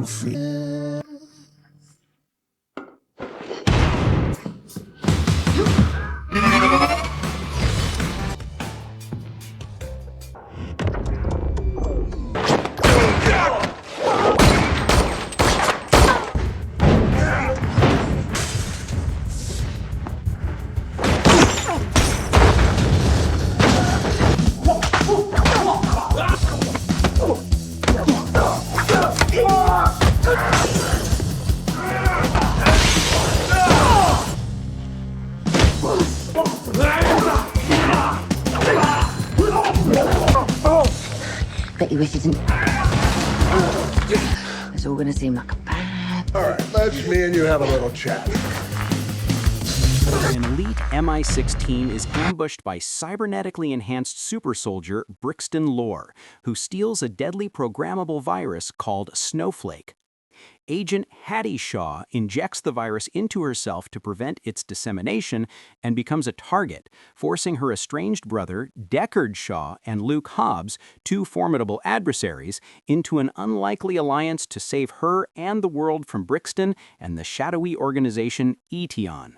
feet. Bet you wish it didn't. It's all gonna seem like a bad... All right, let's me and you have a little chat. An elite MI6 is ambushed by cybernetically enhanced super soldier Brixton Lore, who steals a deadly programmable virus called Snowflake. Agent Hattie Shaw injects the virus into herself to prevent its dissemination and becomes a target, forcing her estranged brother, Deckard Shaw, and Luke Hobbs, two formidable adversaries, into an unlikely alliance to save her and the world from Brixton and the shadowy organization Etion.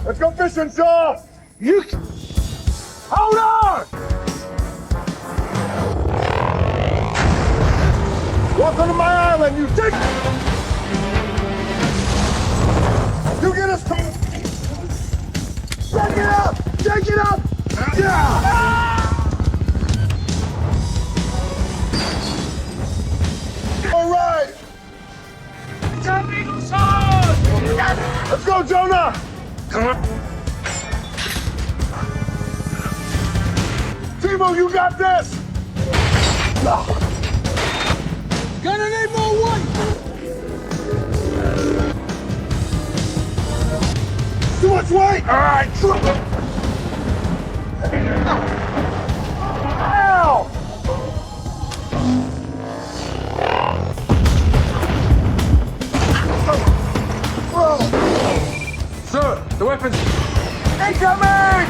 Let's go fishing, Shaw! You... Hold on! Welcome to my island, you dick! You get us... Take it up! Take it up! Yeah! All right! Let's go, Jonah! Timo, you got this! Gonna need more wood! Too much weight! Alright! Ow! Sir, the weapons! Incoming!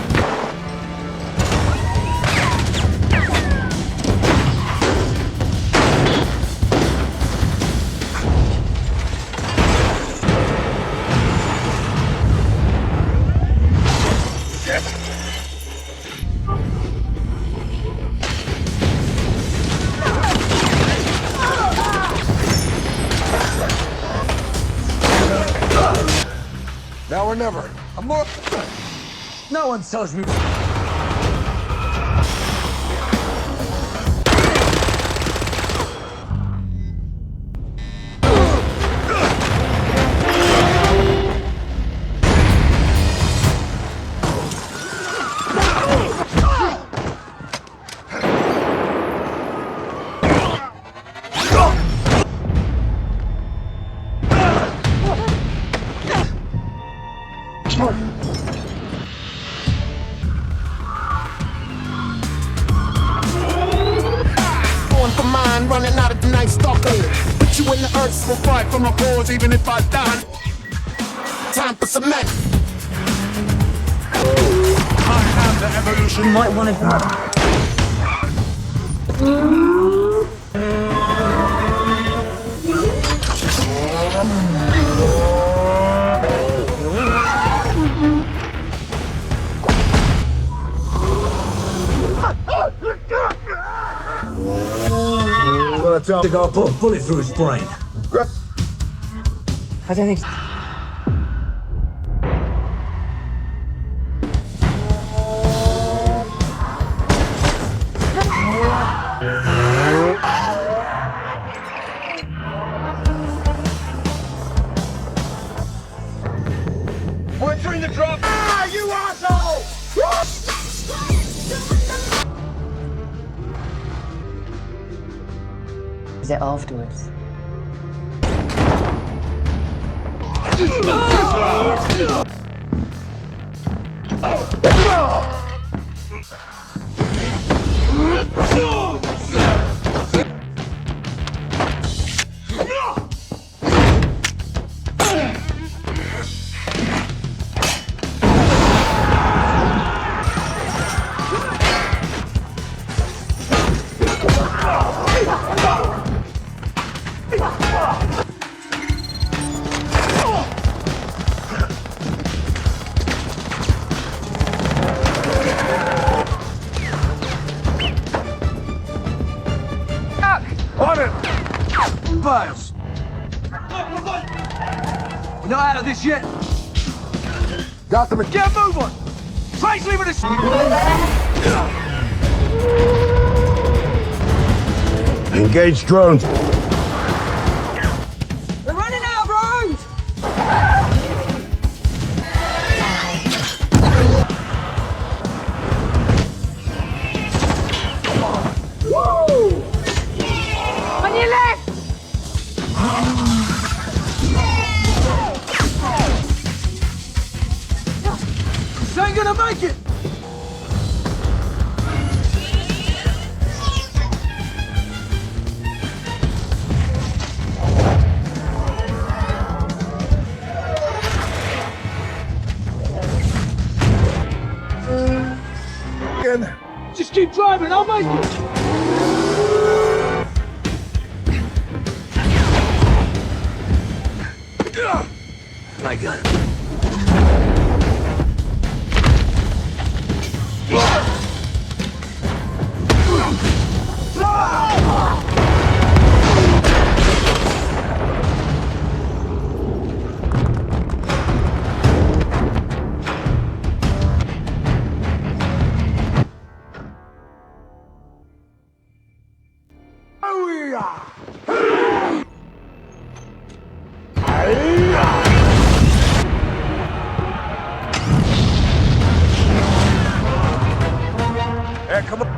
Now or never. I'm more... No one tells me... Running out of the night stalking. Put you in the earth, will fight for my cause, even if I die. Time for cement. I have the evolution. You might want To go put a bullet through his brain. I don't think so. We're entering the drop! Ah, you asshole! Is it afterwards? files. We're not out of this yet. Got them. Get a move on. Trace leaving us. Engage drones. We're running out of roads. On your left! This ain't gonna make it. Just keep driving, I'll make it. I got it. Hey, come on.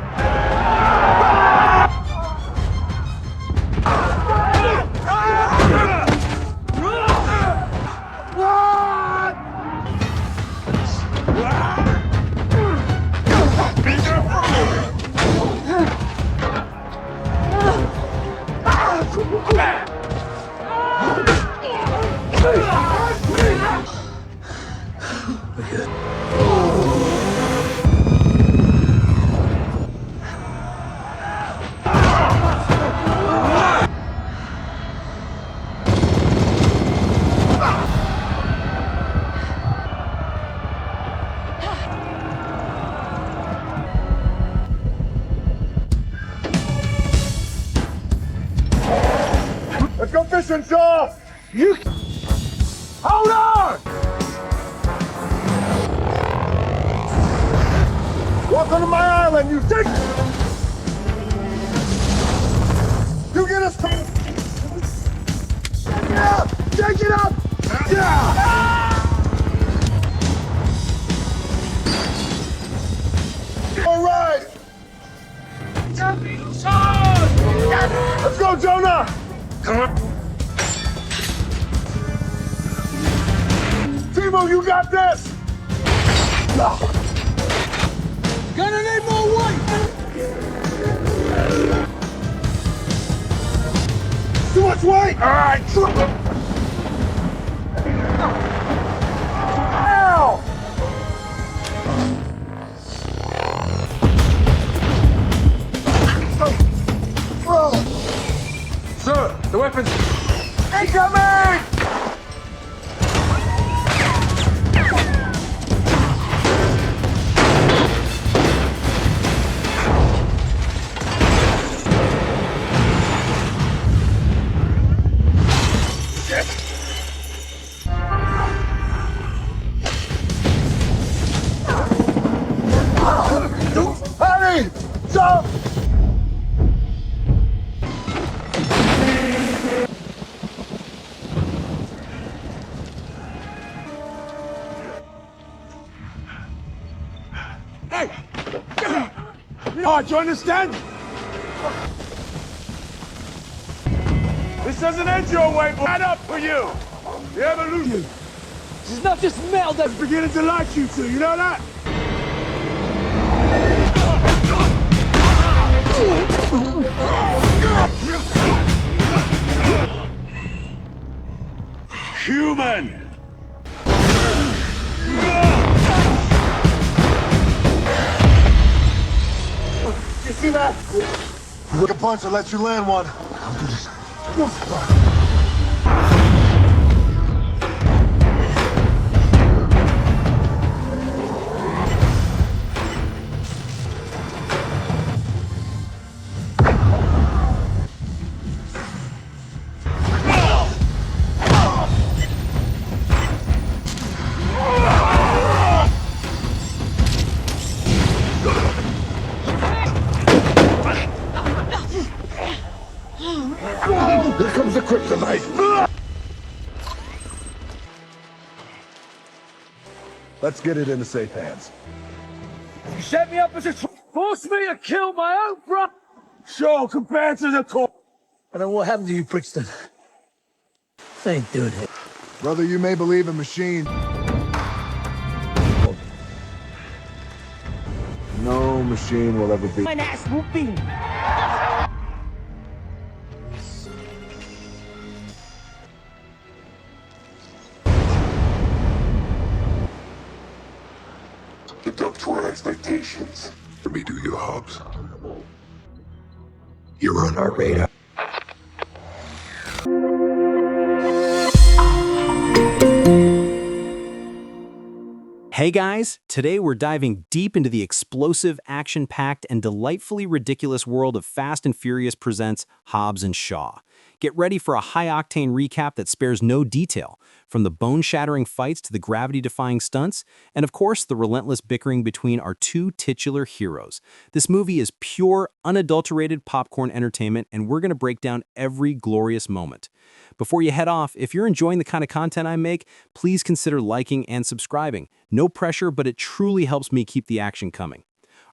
Let's go fishing, Shaw! You... Hold on! Welcome to my island, you dick! You get us... Yeah! Take it up! Yeah! All right! Let's go, Jonah! Come on. Timo, you got this! Gonna need more weight! Too much weight! All right! Ow! Sir, the weapons... Incoming! Hurry! Jump! Hey! Oh, do you understand? This doesn't end your way, but add up for you! The evolution! This is not just metal that's Beginning to like you two, you know that? Human! You see that? Look a punch, I'll let you land one. I'll do this. kryptonite. Let's get it into safe hands. You set me up as a force me to kill my own brother. Sure, compared to the court. And then what happened to you, Brixton? They ain't doing it. Brother, you may believe in machines. No machine will ever be. My ass whooping. Lived up to our expectations. Let me do your Hobbs. You're on our radar. Hey guys, today we're diving deep into the explosive, action-packed, and delightfully ridiculous world of Fast and Furious presents Hobbs and Shaw. Get ready for a high-octane recap that spares no detail, from the bone-shattering fights to the gravity-defying stunts, and of course, the relentless bickering between our two titular heroes. This movie is pure, unadulterated popcorn entertainment, and we're going to break down every glorious moment. Before you head off, if you're enjoying the kind of content I make, please consider liking and subscribing. No pressure, but it truly helps me keep the action coming.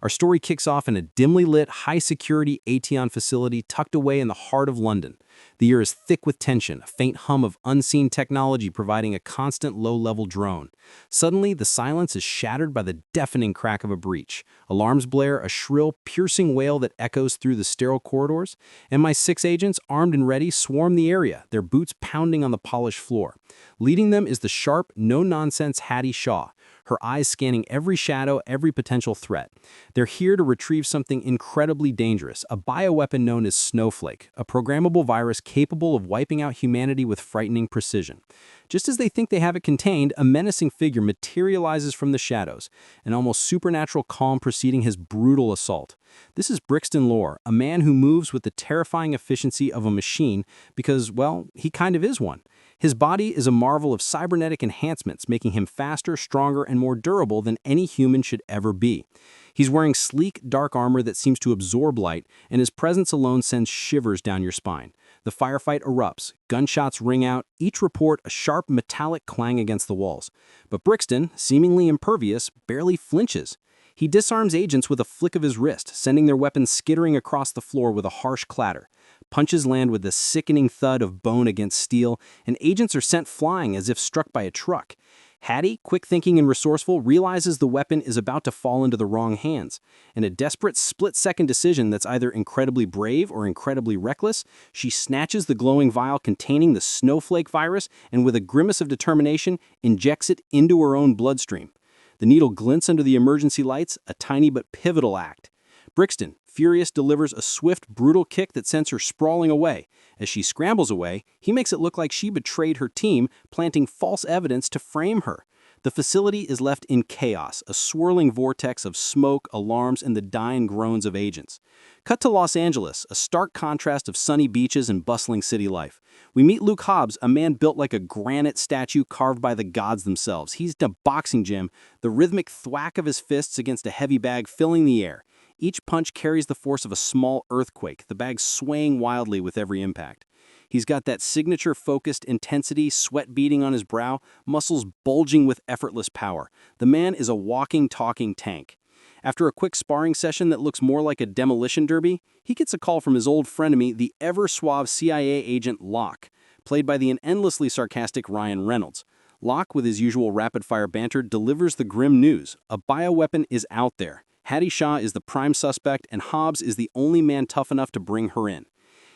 Our story kicks off in a dimly lit, high-security Aetion facility tucked away in the heart of London. The air is thick with tension, a faint hum of unseen technology providing a constant low-level drone. Suddenly, the silence is shattered by the deafening crack of a breach. Alarms blare, a shrill, piercing wail that echoes through the sterile corridors, and my 6 agents, armed and ready, swarm the area, their boots pounding on the polished floor. Leading them is the sharp, no-nonsense Hattie Shaw, her eyes scanning every shadow, every potential threat. They're here to retrieve something incredibly dangerous, a bioweapon known as Snowflake, a programmable virus capable of wiping out humanity with frightening precision. Just as they think they have it contained, a menacing figure materializes from the shadows, an almost supernatural calm preceding his brutal assault. This is Brixton Lore, a man who moves with the terrifying efficiency of a machine because, well, he kind of is one. His body is a marvel of cybernetic enhancements, making him faster, stronger, and more durable than any human should ever be. He's wearing sleek, dark armor that seems to absorb light, and his presence alone sends shivers down your spine. The firefight erupts, gunshots ring out, each report a sharp metallic clang against the walls. But Brixton, seemingly impervious, barely flinches. He disarms agents with a flick of his wrist, sending their weapons skittering across the floor with a harsh clatter. Punches land with the sickening thud of bone against steel, and agents are sent flying as if struck by a truck. Hattie, quick-thinking and resourceful, realizes the weapon is about to fall into the wrong hands. In a desperate split-second decision that's either incredibly brave or incredibly reckless, she snatches the glowing vial containing the Snowflake virus and with a grimace of determination, injects it into her own bloodstream. The needle glints under the emergency lights, a tiny but pivotal act. Brixton, furious, delivers a swift, brutal kick that sends her sprawling away. As she scrambles away, he makes it look like she betrayed her team, planting false evidence to frame her. The facility is left in chaos, a swirling vortex of smoke, alarms, and the dying groans of agents. Cut to Los Angeles, a stark contrast of sunny beaches and bustling city life. We meet Luke Hobbs, a man built like a granite statue carved by the gods themselves. He's in a boxing gym, the rhythmic thwack of his fists against a heavy bag filling the air. Each punch carries the force of a small earthquake, the bag swaying wildly with every impact. He's got that signature focused intensity, sweat beading on his brow, muscles bulging with effortless power. The man is a walking, talking tank. After a quick sparring session that looks more like a demolition derby, he gets a call from his old frenemy, the ever-suave CIA agent Locke, played by the endlessly sarcastic Ryan Reynolds. Locke, with his usual rapid-fire banter, delivers the grim news. A bioweapon is out there. Hattie Shaw is the prime suspect, and Hobbs is the only man tough enough to bring her in.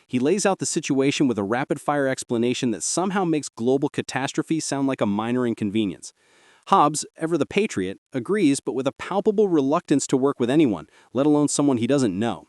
He lays out the situation with a rapid-fire explanation that somehow makes global catastrophe sound like a minor inconvenience. Hobbs, ever the patriot, agrees, but with a palpable reluctance to work with anyone, let alone someone he doesn't know.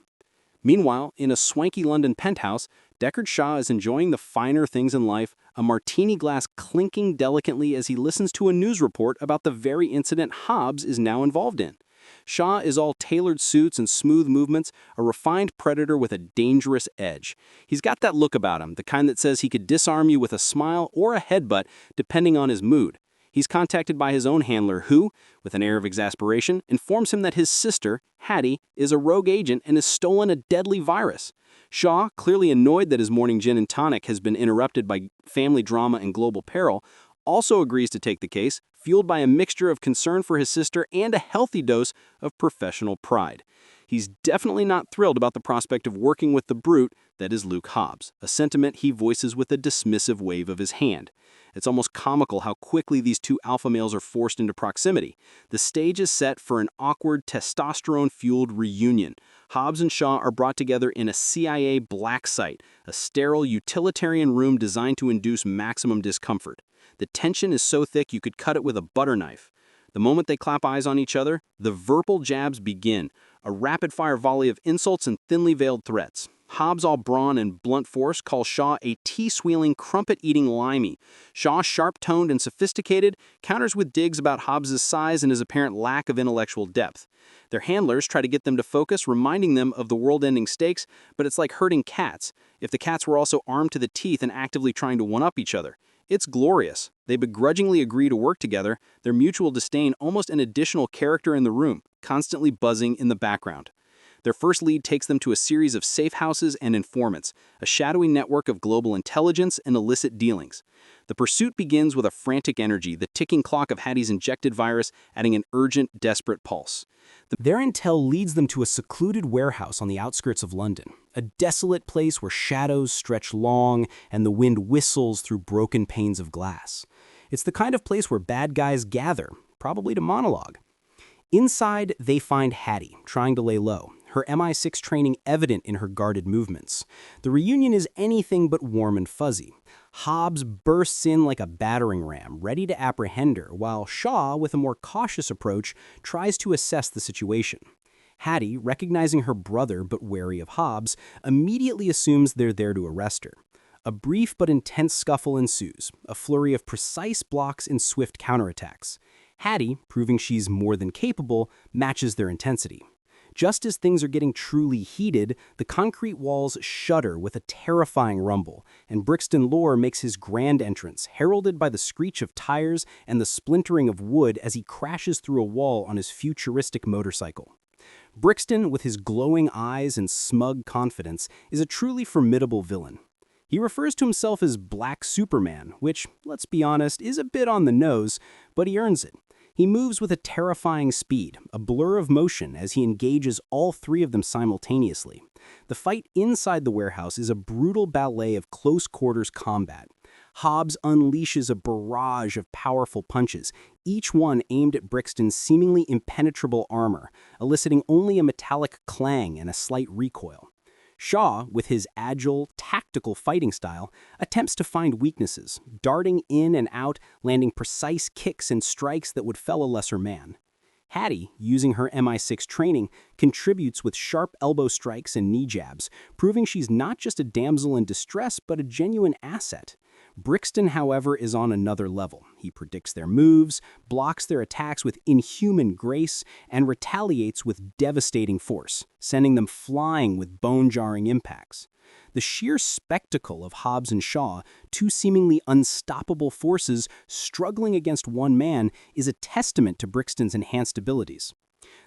Meanwhile, in a swanky London penthouse, Deckard Shaw is enjoying the finer things in life, a martini glass clinking delicately as he listens to a news report about the very incident Hobbs is now involved in. Shaw is all tailored suits and smooth movements, a refined predator with a dangerous edge. He's got that look about him, the kind that says he could disarm you with a smile or a headbutt, depending on his mood. He's contacted by his own handler who, with an air of exasperation, informs him that his sister, Hattie, is a rogue agent and has stolen a deadly virus. Shaw, clearly annoyed that his morning gin and tonic has been interrupted by family drama and global peril, also agrees to take the case, fueled by a mixture of concern for his sister and a healthy dose of professional pride. He's definitely not thrilled about the prospect of working with the brute that is Luke Hobbs, a sentiment he voices with a dismissive wave of his hand. It's almost comical how quickly these two alpha males are forced into proximity. The stage is set for an awkward, testosterone-fueled reunion. Hobbs and Shaw are brought together in a CIA black site, a sterile, utilitarian room designed to induce maximum discomfort. The tension is so thick you could cut it with a butter knife. The moment they clap eyes on each other, the verbal jabs begin, a rapid-fire volley of insults and thinly veiled threats. Hobbs, all brawn and blunt force, calls Shaw a tea-swilling, crumpet-eating limey. Shaw, sharp-toned and sophisticated, counters with digs about Hobbs' size and his apparent lack of intellectual depth. Their handlers try to get them to focus, reminding them of the world-ending stakes, but it's like herding cats, if the cats were also armed to the teeth and actively trying to one-up each other. It's glorious. They begrudgingly agree to work together, their mutual disdain almost an additional character in the room, constantly buzzing in the background. Their first lead takes them to a series of safe houses and informants, a shadowy network of global intelligence and illicit dealings. The pursuit begins with a frantic energy, the ticking clock of Hattie's injected virus adding an urgent, desperate pulse. Their intel leads them to a secluded warehouse on the outskirts of London, a desolate place where shadows stretch long and the wind whistles through broken panes of glass. It's the kind of place where bad guys gather, probably to monologue. Inside, they find Hattie, trying to lay low, her MI6 training evident in her guarded movements. The reunion is anything but warm and fuzzy. Hobbs bursts in like a battering ram, ready to apprehend her, while Shaw, with a more cautious approach, tries to assess the situation. Hattie, recognizing her brother but wary of Hobbs, immediately assumes they're there to arrest her. A brief but intense scuffle ensues, a flurry of precise blocks and swift counterattacks. Hattie, proving she's more than capable, matches their intensity. Just as things are getting truly heated, the concrete walls shudder with a terrifying rumble, and Brixton Lore makes his grand entrance, heralded by the screech of tires and the splintering of wood as he crashes through a wall on his futuristic motorcycle. Brixton, with his glowing eyes and smug confidence, is a truly formidable villain. He refers to himself as Black Superman, which, let's be honest, is a bit on the nose, but he earns it. He moves with a terrifying speed, a blur of motion as he engages all three of them simultaneously. The fight inside the warehouse is a brutal ballet of close-quarters combat. Hobbs unleashes a barrage of powerful punches, each one aimed at Brixton's seemingly impenetrable armor, eliciting only a metallic clang and a slight recoil. Shaw, with his agile, tactical fighting style, attempts to find weaknesses, darting in and out, landing precise kicks and strikes that would fell a lesser man. Hattie, using her MI6 training, contributes with sharp elbow strikes and knee jabs, proving she's not just a damsel in distress but a genuine asset. Brixton, however, is on another level. He predicts their moves, blocks their attacks with inhuman grace, and retaliates with devastating force, sending them flying with bone-jarring impacts. The sheer spectacle of Hobbs and Shaw, two seemingly unstoppable forces struggling against one man, is a testament to Brixton's enhanced abilities.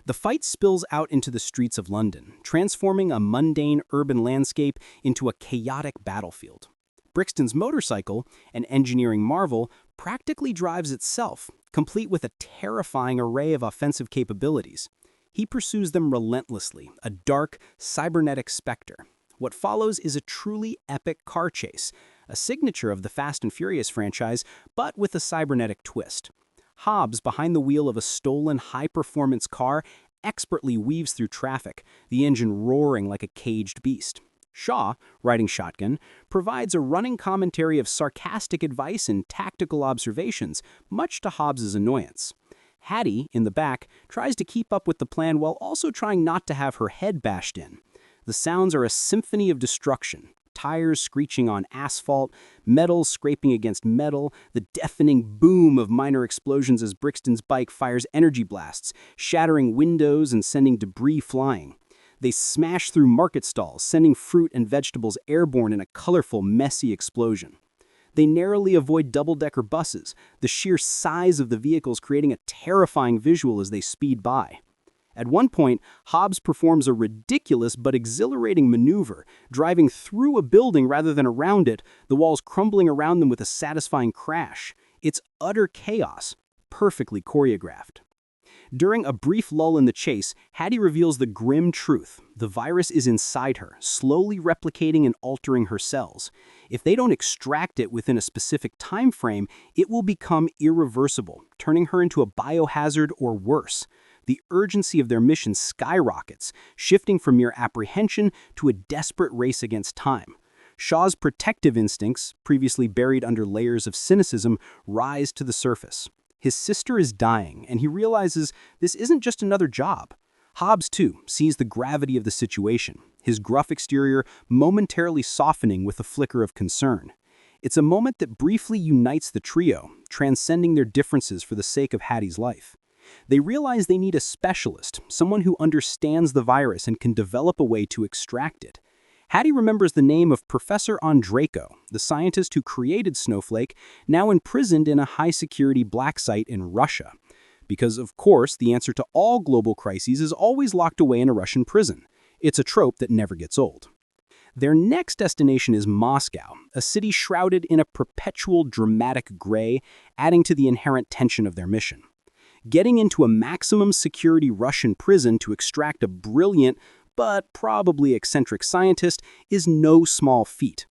The fight spills out into the streets of London, transforming a mundane urban landscape into a chaotic battlefield. Brixton's motorcycle, an engineering marvel, practically drives itself, complete with a terrifying array of offensive capabilities. He pursues them relentlessly, a dark, cybernetic specter. What follows is a truly epic car chase, a signature of the Fast and Furious franchise, but with a cybernetic twist. Hobbs, behind the wheel of a stolen high-performance car, expertly weaves through traffic, the engine roaring like a caged beast. Shaw, riding shotgun, provides a running commentary of sarcastic advice and tactical observations, much to Hobbs' annoyance. Hattie, in the back, tries to keep up with the plan while also trying not to have her head bashed in. The sounds are a symphony of destruction. Tires screeching on asphalt, metal scraping against metal, the deafening boom of minor explosions as Brixton's bike fires energy blasts, shattering windows and sending debris flying. They smash through market stalls, sending fruit and vegetables airborne in a colorful, messy explosion. They narrowly avoid double-decker buses, the sheer size of the vehicles creating a terrifying visual as they speed by. At one point, Hobbs performs a ridiculous but exhilarating maneuver, driving through a building rather than around it, the walls crumbling around them with a satisfying crash. It's utter chaos, perfectly choreographed. During a brief lull in the chase, Hattie reveals the grim truth. The virus is inside her, slowly replicating and altering her cells. If they don't extract it within a specific time frame, it will become irreversible, turning her into a biohazard or worse. The urgency of their mission skyrockets, shifting from mere apprehension to a desperate race against time. Shaw's protective instincts, previously buried under layers of cynicism, rise to the surface. His sister is dying, and he realizes this isn't just another job. Hobbs, too, sees the gravity of the situation, his gruff exterior momentarily softening with a flicker of concern. It's a moment that briefly unites the trio, transcending their differences for the sake of Hattie's life. They realize they need a specialist, someone who understands the virus and can develop a way to extract it. Hattie remembers the name of Professor Andreyko, the scientist who created Snowflake, now imprisoned in a high-security black site in Russia. Because, of course, the answer to all global crises is always locked away in a Russian prison. It's a trope that never gets old. Their next destination is Moscow, a city shrouded in a perpetual dramatic gray, adding to the inherent tension of their mission. Getting into a maximum security Russian prison to extract a brilliant, but probably eccentric scientist is no small feat.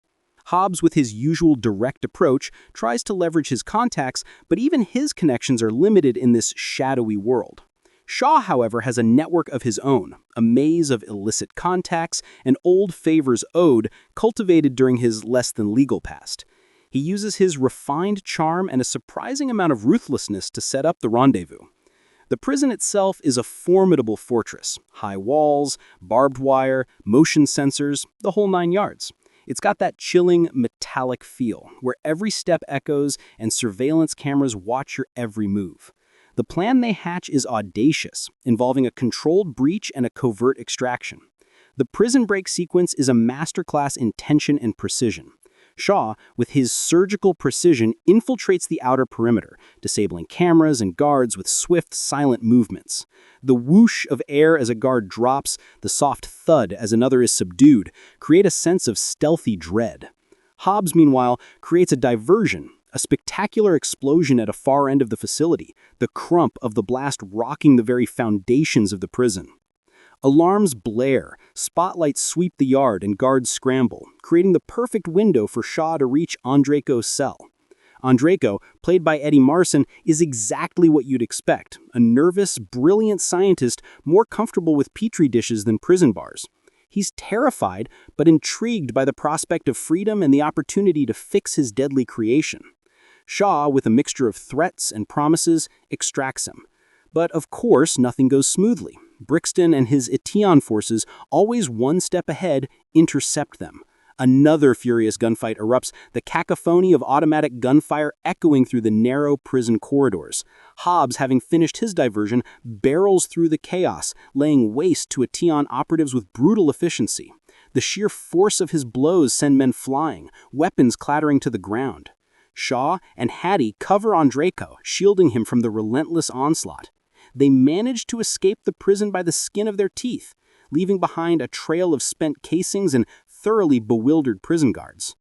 Hobbs, with his usual direct approach, tries to leverage his contacts, but even his connections are limited in this shadowy world. Shaw, however, has a network of his own, a maze of illicit contacts and old favors owed, cultivated during his less-than-legal past. He uses his refined charm and a surprising amount of ruthlessness to set up the rendezvous. The prison itself is a formidable fortress. High walls, barbed wire, motion sensors, the whole 9 yards. It's got that chilling, metallic feel, where every step echoes and surveillance cameras watch your every move. The plan they hatch is audacious, involving a controlled breach and a covert extraction. The prison break sequence is a masterclass in tension and precision. Shaw, with his surgical precision, infiltrates the outer perimeter, disabling cameras and guards with swift, silent movements. The whoosh of air as a guard drops, the soft thud as another is subdued, create a sense of stealthy dread. Hobbs, meanwhile, creates a diversion, a spectacular explosion at a far end of the facility, the crump of the blast rocking the very foundations of the prison. Alarms blare, spotlights sweep the yard, and guards scramble, creating the perfect window for Shaw to reach Andreyko's cell. Andreyko, played by Eddie Marsan, is exactly what you'd expect, a nervous, brilliant scientist more comfortable with petri dishes than prison bars. He's terrified, but intrigued by the prospect of freedom and the opportunity to fix his deadly creation. Shaw, with a mixture of threats and promises, extracts him. But of course, nothing goes smoothly. Brixton and his Etion forces, always one step ahead, intercept them. Another furious gunfight erupts, the cacophony of automatic gunfire echoing through the narrow prison corridors. Hobbs, having finished his diversion, barrels through the chaos, laying waste to Etion operatives with brutal efficiency. The sheer force of his blows send men flying, weapons clattering to the ground. Shaw and Hattie cover Andreyko, shielding him from the relentless onslaught. They manage to escape the prison by the skin of their teeth, leaving behind a trail of spent casings and thoroughly bewildered prison guards.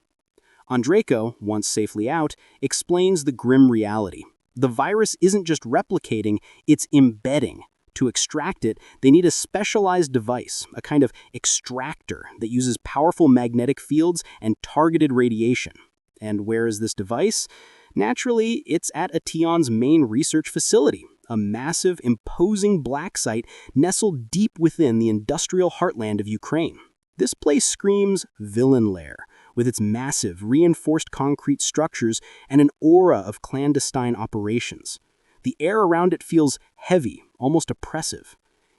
Andreyko, once safely out, explains the grim reality. The virus isn't just replicating, it's embedding. To extract it, they need a specialized device, a kind of extractor that uses powerful magnetic fields and targeted radiation. And where is this device? Naturally, it's at Etion's main research facility, a massive, imposing black site nestled deep within the industrial heartland of Ukraine. This place screams villain lair, with its massive, reinforced concrete structures and an aura of clandestine operations. The air around it feels heavy, almost oppressive.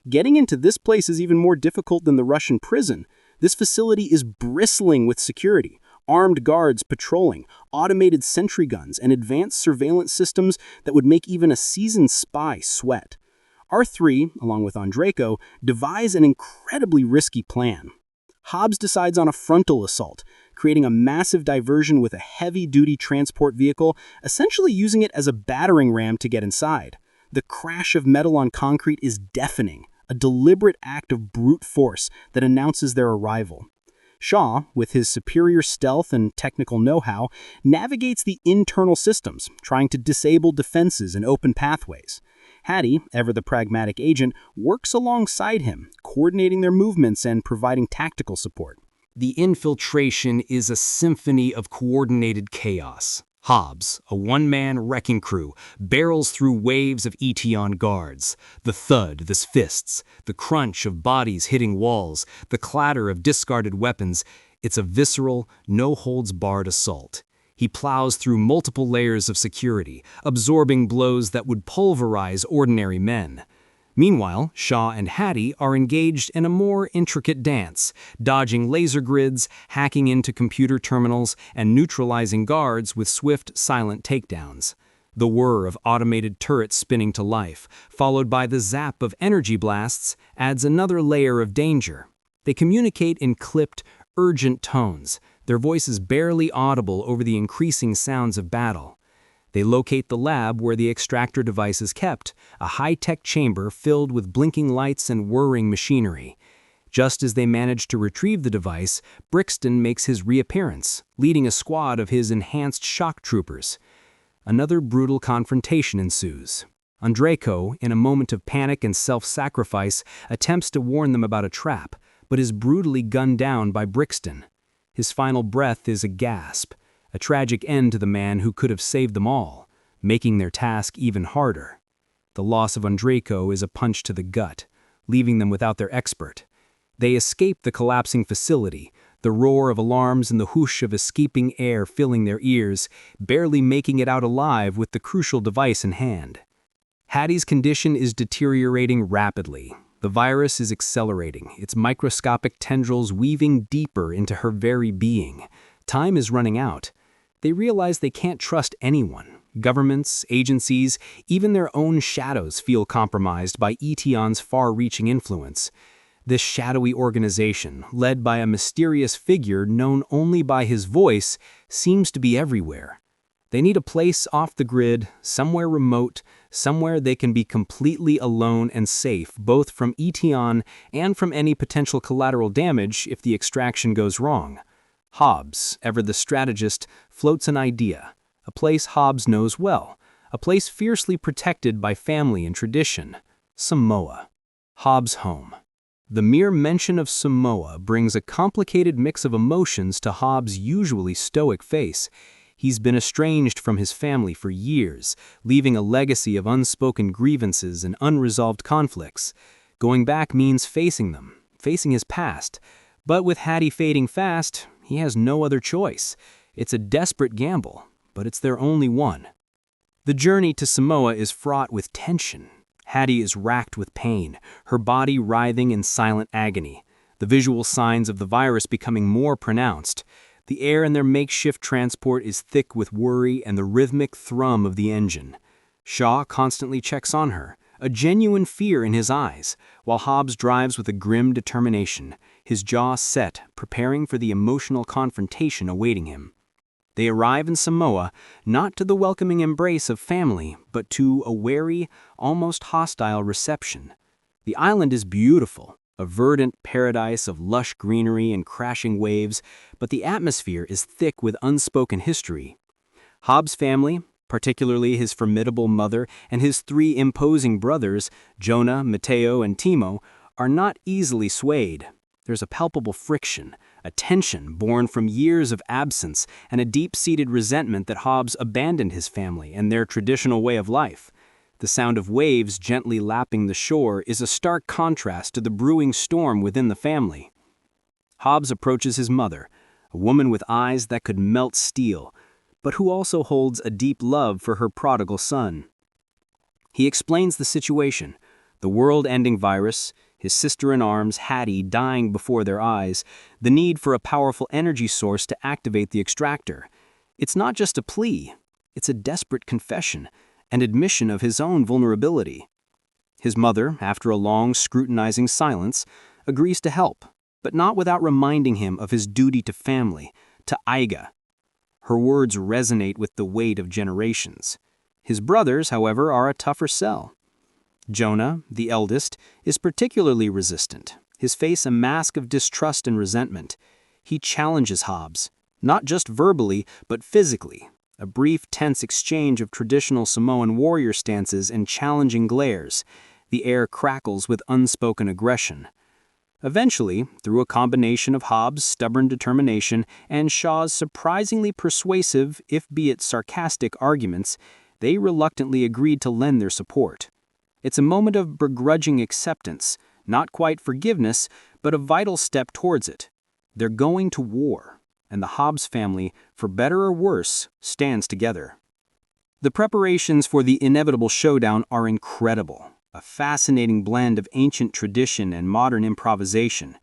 Getting into this place is even more difficult than the Russian prison. This facility is bristling with security, armed guards patrolling, automated sentry guns, and advanced surveillance systems that would make even a seasoned spy sweat. Our three, along with Andreyko, devise an incredibly risky plan. Hobbs decides on a frontal assault, creating a massive diversion with a heavy-duty transport vehicle, essentially using it as a battering ram to get inside. The crash of metal on concrete is deafening, a deliberate act of brute force that announces their arrival. Shaw, with his superior stealth and technical know-how, navigates the internal systems, trying to disable defenses and open pathways. Hattie, ever the pragmatic agent, works alongside him, coordinating their movements and providing tactical support. The infiltration is a symphony of coordinated chaos. Hobbs, a one-man wrecking crew, barrels through waves of Etion guards. The thud, the fists, the crunch of bodies hitting walls, the clatter of discarded weapons. It's a visceral, no-holds-barred assault. He plows through multiple layers of security, absorbing blows that would pulverize ordinary men. Meanwhile, Shaw and Hattie are engaged in a more intricate dance, dodging laser grids, hacking into computer terminals, and neutralizing guards with swift, silent takedowns. The whir of automated turrets spinning to life, followed by the zap of energy blasts, adds another layer of danger. They communicate in clipped, urgent tones, their voices barely audible over the increasing sounds of battle. They locate the lab where the extractor device is kept, a high-tech chamber filled with blinking lights and whirring machinery. Just as they manage to retrieve the device, Brixton makes his reappearance, leading a squad of his enhanced shock troopers. Another brutal confrontation ensues. Andreyko, in a moment of panic and self-sacrifice, attempts to warn them about a trap, but is brutally gunned down by Brixton. His final breath is a gasp. A tragic end to the man who could have saved them all, making their task even harder. The loss of Andreyko is a punch to the gut, leaving them without their expert. They escape the collapsing facility, the roar of alarms and the whoosh of escaping air filling their ears, barely making it out alive with the crucial device in hand. Hattie's condition is deteriorating rapidly. The virus is accelerating, its microscopic tendrils weaving deeper into her very being. Time is running out. They realize they can't trust anyone. Governments, agencies, even their own shadows feel compromised by Etion's far-reaching influence. This shadowy organization, led by a mysterious figure known only by his voice, seems to be everywhere. They need a place off the grid, somewhere remote, somewhere they can be completely alone and safe, both from Etion and from any potential collateral damage if the extraction goes wrong. Hobbs, ever the strategist, floats an idea, a place Hobbs knows well, a place fiercely protected by family and tradition, Samoa. Hobbs' home. The mere mention of Samoa brings a complicated mix of emotions to Hobbs' usually stoic face. He's been estranged from his family for years, leaving a legacy of unspoken grievances and unresolved conflicts. Going back means facing them, facing his past. But with Hattie fading fast, he has no other choice. It's a desperate gamble, but it's their only one. The journey to Samoa is fraught with tension. Hattie is racked with pain, her body writhing in silent agony, the visual signs of the virus becoming more pronounced. The air in their makeshift transport is thick with worry and the rhythmic thrum of the engine. Shaw constantly checks on her, a genuine fear in his eyes, while Hobbs drives with a grim determination, his jaw set, preparing for the emotional confrontation awaiting him. They arrive in Samoa, not to the welcoming embrace of family, but to a wary, almost hostile reception. The island is beautiful, a verdant paradise of lush greenery and crashing waves, but the atmosphere is thick with unspoken history. Hobbs' family, particularly his formidable mother and his three imposing brothers, Jonah, Matteo, and Timo, are not easily swayed. There's a palpable friction, a tension born from years of absence, and a deep-seated resentment that Hobbs abandoned his family and their traditional way of life. The sound of waves gently lapping the shore is a stark contrast to the brewing storm within the family. Hobbs approaches his mother, a woman with eyes that could melt steel, but who also holds a deep love for her prodigal son. He explains the situation, the world-ending virus, his sister-in-arms, Hattie, dying before their eyes, the need for a powerful energy source to activate the extractor. It's not just a plea, it's a desperate confession, an admission of his own vulnerability. His mother, after a long, scrutinizing silence, agrees to help, but not without reminding him of his duty to family, to Aiga. Her words resonate with the weight of generations. His brothers, however, are a tougher sell. Jonah, the eldest, is particularly resistant, his face a mask of distrust and resentment. He challenges Hobbs, not just verbally, but physically. A brief, tense exchange of traditional Samoan warrior stances and challenging glares. The air crackles with unspoken aggression. Eventually, through a combination of Hobbs' stubborn determination and Shaw's surprisingly persuasive, if be it sarcastic, arguments, they reluctantly agreed to lend their support. It's a moment of begrudging acceptance, not quite forgiveness, but a vital step towards it. They're going to war, and the Hobbs family, for better or worse, stands together. The preparations for the inevitable showdown are incredible, a fascinating blend of ancient tradition and modern improvisation.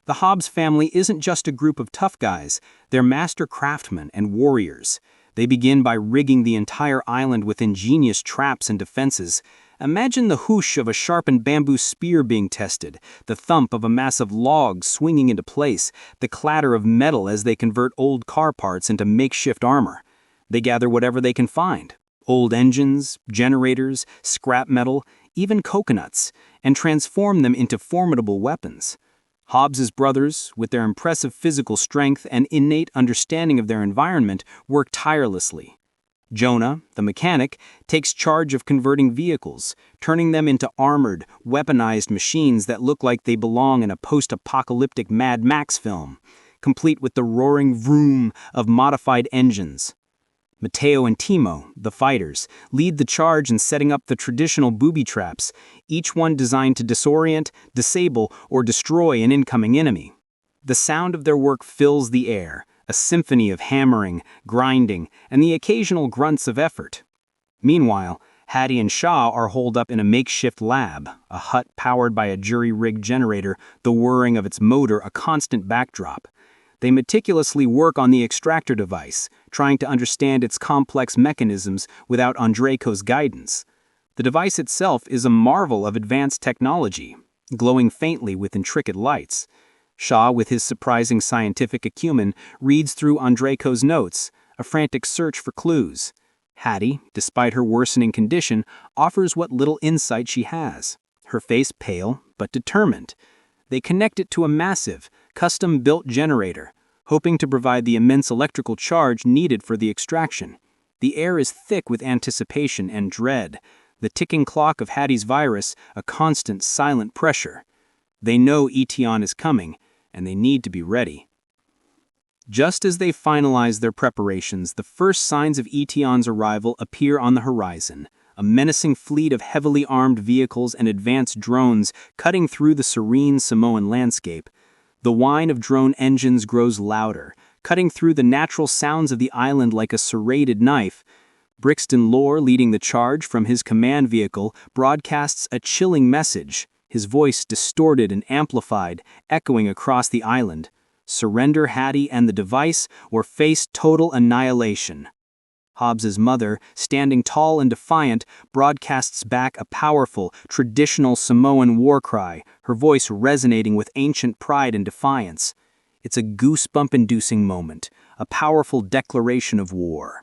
The Hobbs family isn't just a group of tough guys, they're master craftsmen and warriors. They begin by rigging the entire island with ingenious traps and defenses. Imagine the whoosh of a sharpened bamboo spear being tested, the thump of a massive log swinging into place, the clatter of metal as they convert old car parts into makeshift armor. They gather whatever they can find, old engines, generators, scrap metal, even coconuts, and transform them into formidable weapons. Hobbs's brothers, with their impressive physical strength and innate understanding of their environment, work tirelessly. Jonah, the mechanic, takes charge of converting vehicles, turning them into armored, weaponized machines that look like they belong in a post-apocalyptic Mad Max film, complete with the roaring vroom of modified engines. Mateo and Timo, the fighters, lead the charge in setting up the traditional booby traps, each one designed to disorient, disable, or destroy an incoming enemy. The sound of their work fills the air, a symphony of hammering, grinding, and the occasional grunts of effort. Meanwhile, Hattie and Shaw are holed up in a makeshift lab, a hut powered by a jury-rigged generator, the whirring of its motor a constant backdrop. They meticulously work on the extractor device, trying to understand its complex mechanisms without Andrejko's guidance. The device itself is a marvel of advanced technology, glowing faintly with intricate lights. Shaw, with his surprising scientific acumen, reads through Andrejko's notes, a frantic search for clues. Hattie, despite her worsening condition, offers what little insight she has, her face pale but determined. They connect it to a massive, custom-built generator, hoping to provide the immense electrical charge needed for the extraction. The air is thick with anticipation and dread, the ticking clock of Hattie's virus a constant, silent pressure. They know Etion is coming, and they need to be ready. Just as they finalize their preparations, the first signs of Etion's arrival appear on the horizon, a menacing fleet of heavily armed vehicles and advanced drones cutting through the serene Samoan landscape. The whine of drone engines grows louder, cutting through the natural sounds of the island like a serrated knife. Brixton Lore, leading the charge from his command vehicle, broadcasts a chilling message, his voice distorted and amplified, echoing across the island. Surrender Hattie and the device, or face total annihilation. Hobbs's mother, standing tall and defiant, broadcasts back a powerful, traditional Samoan war cry, her voice resonating with ancient pride and defiance. It's a goosebump-inducing moment, a powerful declaration of war.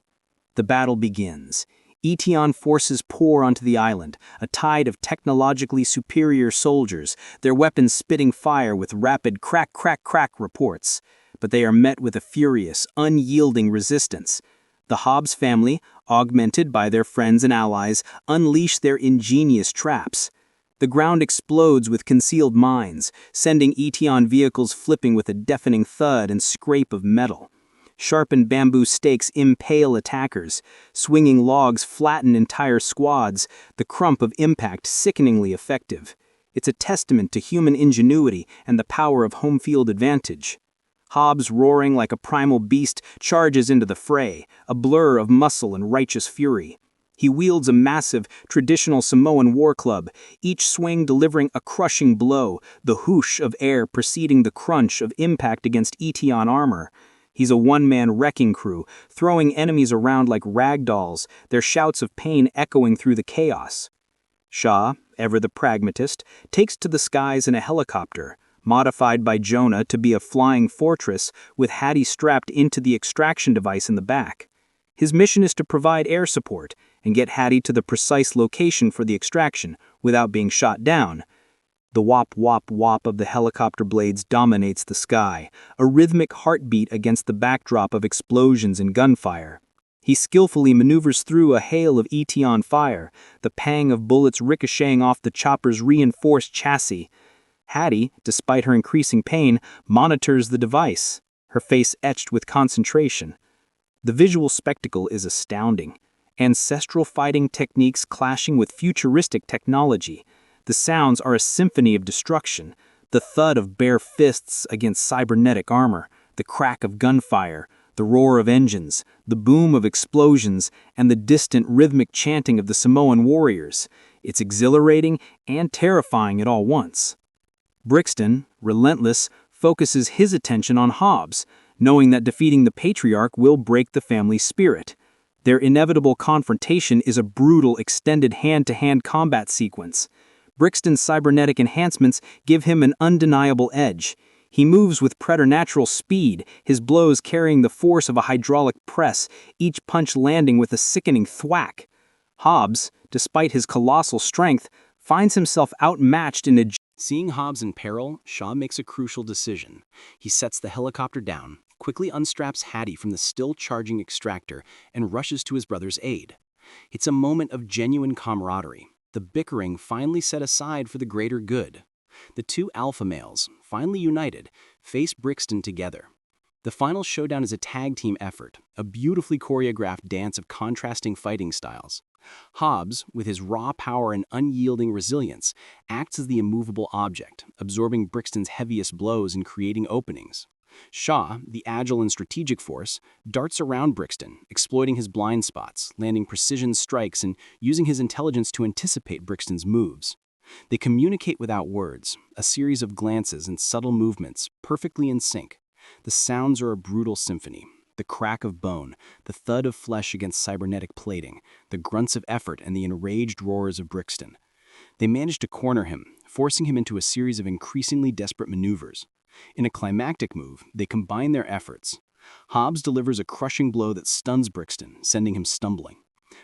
The battle begins. Etion forces pour onto the island, a tide of technologically superior soldiers, their weapons spitting fire with rapid crack-crack-crack reports. But they are met with a furious, unyielding resistance. The Hobbs family, augmented by their friends and allies, unleash their ingenious traps. The ground explodes with concealed mines, sending Etion vehicles flipping with a deafening thud and scrape of metal. Sharpened bamboo stakes impale attackers. Swinging logs flatten entire squads, the crump of impact sickeningly effective. It's a testament to human ingenuity and the power of home field advantage. Hobbs, roaring like a primal beast, charges into the fray, a blur of muscle and righteous fury. He wields a massive, traditional Samoan war club, each swing delivering a crushing blow, the whoosh of air preceding the crunch of impact against Etion armor. He's a one-man wrecking crew, throwing enemies around like rag dolls, their shouts of pain echoing through the chaos. Shaw, ever the pragmatist, takes to the skies in a helicopter, modified by Jonah to be a flying fortress with Hattie strapped into the extraction device in the back. His mission is to provide air support and get Hattie to the precise location for the extraction without being shot down. The whop whop whop of the helicopter blades dominates the sky, a rhythmic heartbeat against the backdrop of explosions and gunfire. He skillfully maneuvers through a hail of ET fire, the pang of bullets ricocheting off the chopper's reinforced chassis. Hattie, despite her increasing pain, monitors the device, her face etched with concentration. The visual spectacle is astounding. Ancestral fighting techniques clashing with futuristic technology. The sounds are a symphony of destruction. The thud of bare fists against cybernetic armor, the crack of gunfire, the roar of engines, the boom of explosions, and the distant rhythmic chanting of the Samoan warriors. It's exhilarating and terrifying at all once. Brixton, relentless, focuses his attention on Hobbs, knowing that defeating the patriarch will break the family's spirit. Their inevitable confrontation is a brutal extended hand-to-hand combat sequence. Brixton's cybernetic enhancements give him an undeniable edge. He moves with preternatural speed, his blows carrying the force of a hydraulic press, each punch landing with a sickening thwack. Hobbs, despite his colossal strength, finds himself outmatched in a... Seeing Hobbs in peril, Shaw makes a crucial decision. He sets the helicopter down, quickly unstraps Hattie from the still-charging extractor, and rushes to his brother's aid. It's a moment of genuine camaraderie, the bickering finally set aside for the greater good. The two alpha males, finally united, face Brixton together. The final showdown is a tag-team effort, a beautifully choreographed dance of contrasting fighting styles. Hobbs, with his raw power and unyielding resilience, acts as the immovable object, absorbing Brixton's heaviest blows and creating openings. Shaw, the agile and strategic force, darts around Brixton, exploiting his blind spots, landing precision strikes, and using his intelligence to anticipate Brixton's moves. They communicate without words, a series of glances and subtle movements, perfectly in sync. The sounds are a brutal symphony. The crack of bone, the thud of flesh against cybernetic plating, the grunts of effort and the enraged roars of Brixton. They manage to corner him, forcing him into a series of increasingly desperate maneuvers. In a climactic move, they combine their efforts. Hobbs delivers a crushing blow that stuns Brixton, sending him stumbling.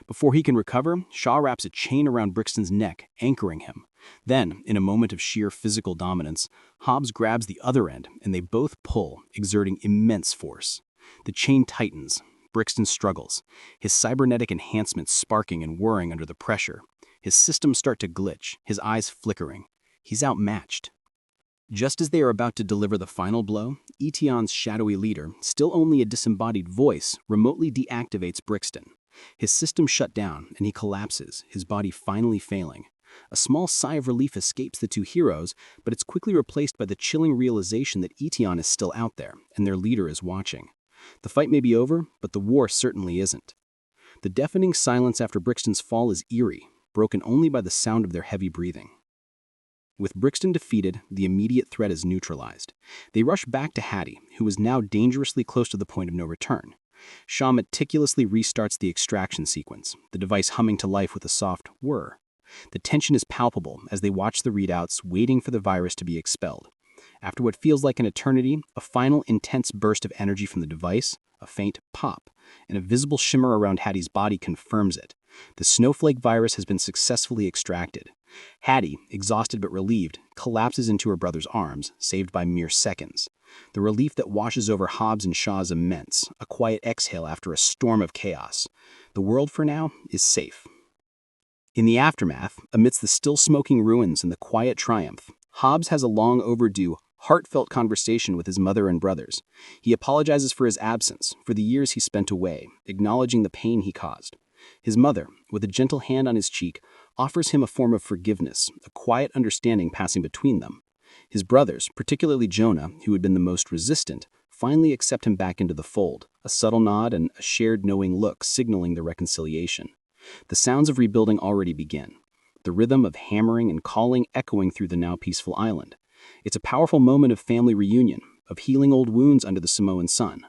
Before he can recover, Shaw wraps a chain around Brixton's neck, anchoring him. Then, in a moment of sheer physical dominance, Hobbs grabs the other end, and they both pull, exerting immense force. The chain tightens. Brixton struggles, his cybernetic enhancements sparking and whirring under the pressure. His systems start to glitch, his eyes flickering. He's outmatched. Just as they are about to deliver the final blow, Etion's shadowy leader, still only a disembodied voice, remotely deactivates Brixton. His systems shut down, and he collapses, his body finally failing. A small sigh of relief escapes the two heroes, but it's quickly replaced by the chilling realization that Etion is still out there, and their leader is watching. The fight may be over, but the war certainly isn't. The deafening silence after Brixton's fall is eerie, broken only by the sound of their heavy breathing. With Brixton defeated, the immediate threat is neutralized. They rush back to Hattie, who is now dangerously close to the point of no return. Shaw meticulously restarts the extraction sequence, the device humming to life with a soft whir. The tension is palpable as they watch the readouts, waiting for the virus to be expelled. After what feels like an eternity, a final intense burst of energy from the device, a faint pop, and a visible shimmer around Hattie's body confirms it. The snowflake virus has been successfully extracted. Hattie, exhausted but relieved, collapses into her brother's arms, saved by mere seconds. The relief that washes over Hobbs and Shaw is immense, a quiet exhale after a storm of chaos. The world, for now, is safe. In the aftermath, amidst the still smoking ruins and the quiet triumph, Hobbs has a long overdue, heartfelt conversation with his mother and brothers. He apologizes for his absence, for the years he spent away, acknowledging the pain he caused. His mother, with a gentle hand on his cheek, offers him a form of forgiveness, a quiet understanding passing between them. His brothers, particularly Jonah, who had been the most resistant, finally accept him back into the fold, a subtle nod and a shared knowing look signaling the reconciliation. The sounds of rebuilding already begin, the rhythm of hammering and calling echoing through the now peaceful island. It's a powerful moment of family reunion, of healing old wounds under the Samoan sun.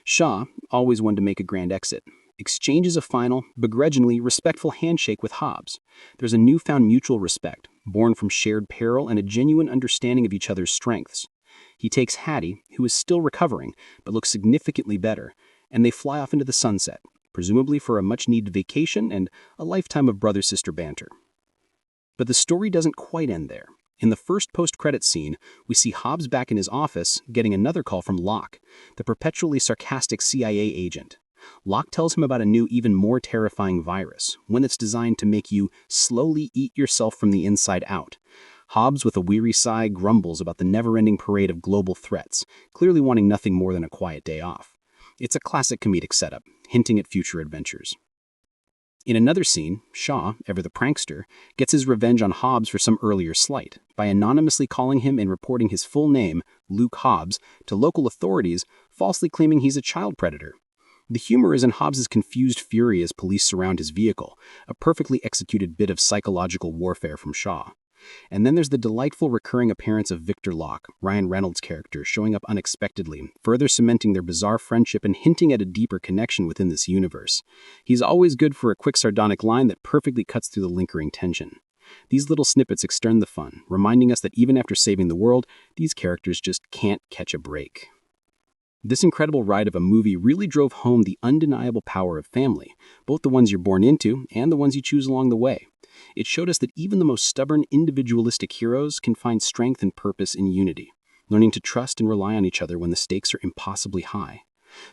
Shaw, always one to make a grand exit, exchanges a final, begrudgingly respectful handshake with Hobbs. There's a newfound mutual respect, born from shared peril and a genuine understanding of each other's strengths. He takes Hattie, who is still recovering, but looks significantly better, and they fly off into the sunset, presumably for a much-needed vacation and a lifetime of brother-sister banter. But the story doesn't quite end there. In the first post-credits scene, we see Hobbs back in his office, getting another call from Locke, the perpetually sarcastic CIA agent. Locke tells him about a new, even more terrifying virus, one that's designed to make you slowly eat yourself from the inside out. Hobbs, with a weary sigh, grumbles about the never-ending parade of global threats, clearly wanting nothing more than a quiet day off. It's a classic comedic setup, hinting at future adventures. In another scene, Shaw, ever the prankster, gets his revenge on Hobbs for some earlier slight, by anonymously calling him and reporting his full name, Luke Hobbs, to local authorities, falsely claiming he's a child predator. The humor is in Hobbs' confused fury as police surround his vehicle, a perfectly executed bit of psychological warfare from Shaw. And then there's the delightful recurring appearance of Victor Locke, Ryan Reynolds' character, showing up unexpectedly, further cementing their bizarre friendship and hinting at a deeper connection within this universe. He's always good for a quick sardonic line that perfectly cuts through the lingering tension. These little snippets extend the fun, reminding us that even after saving the world, these characters just can't catch a break. This incredible ride of a movie really drove home the undeniable power of family, both the ones you're born into and the ones you choose along the way. It showed us that even the most stubborn, individualistic heroes can find strength and purpose in unity, learning to trust and rely on each other when the stakes are impossibly high.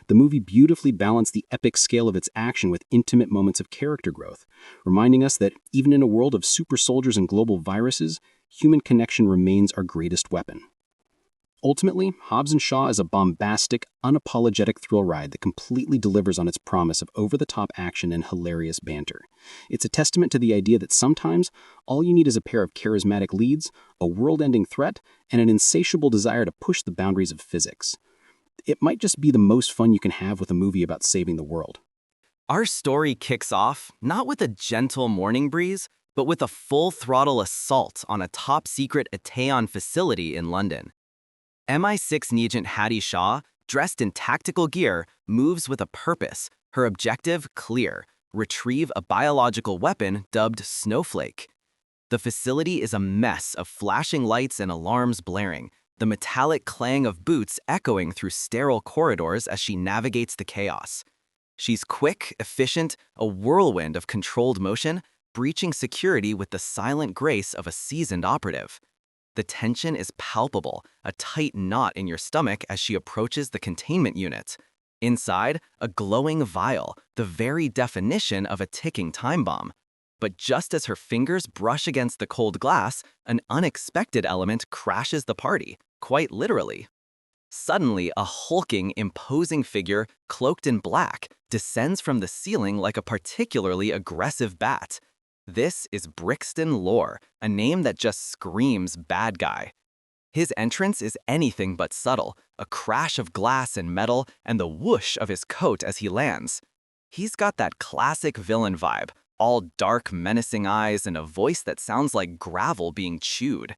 The movie beautifully balanced the epic scale of its action with intimate moments of character growth, reminding us that even in a world of super soldiers and global viruses, human connection remains our greatest weapon. Ultimately, Hobbs and Shaw is a bombastic, unapologetic thrill ride that completely delivers on its promise of over-the-top action and hilarious banter. It's a testament to the idea that sometimes all you need is a pair of charismatic leads, a world-ending threat, and an insatiable desire to push the boundaries of physics. It might just be the most fun you can have with a movie about saving the world. Our story kicks off not with a gentle morning breeze, but with a full-throttle assault on a top-secret Ateon facility in London. MI6 agent Hattie Shaw, dressed in tactical gear, moves with a purpose. Her objective clear: retrieve a biological weapon dubbed Snowflake. The facility is a mess of flashing lights and alarms blaring, the metallic clang of boots echoing through sterile corridors as she navigates the chaos. She's quick, efficient, a whirlwind of controlled motion, breaching security with the silent grace of a seasoned operative. The tension is palpable, a tight knot in your stomach as she approaches the containment unit. Inside, a glowing vial, the very definition of a ticking time bomb. But just as her fingers brush against the cold glass, an unexpected element crashes the party, quite literally. Suddenly, a hulking, imposing figure, cloaked in black, descends from the ceiling like a particularly aggressive bat. This is Brixton Lore, a name that just screams bad guy. His entrance is anything but subtle, a crash of glass and metal, and the whoosh of his coat as he lands. He's got that classic villain vibe, all dark, menacing eyes and a voice that sounds like gravel being chewed.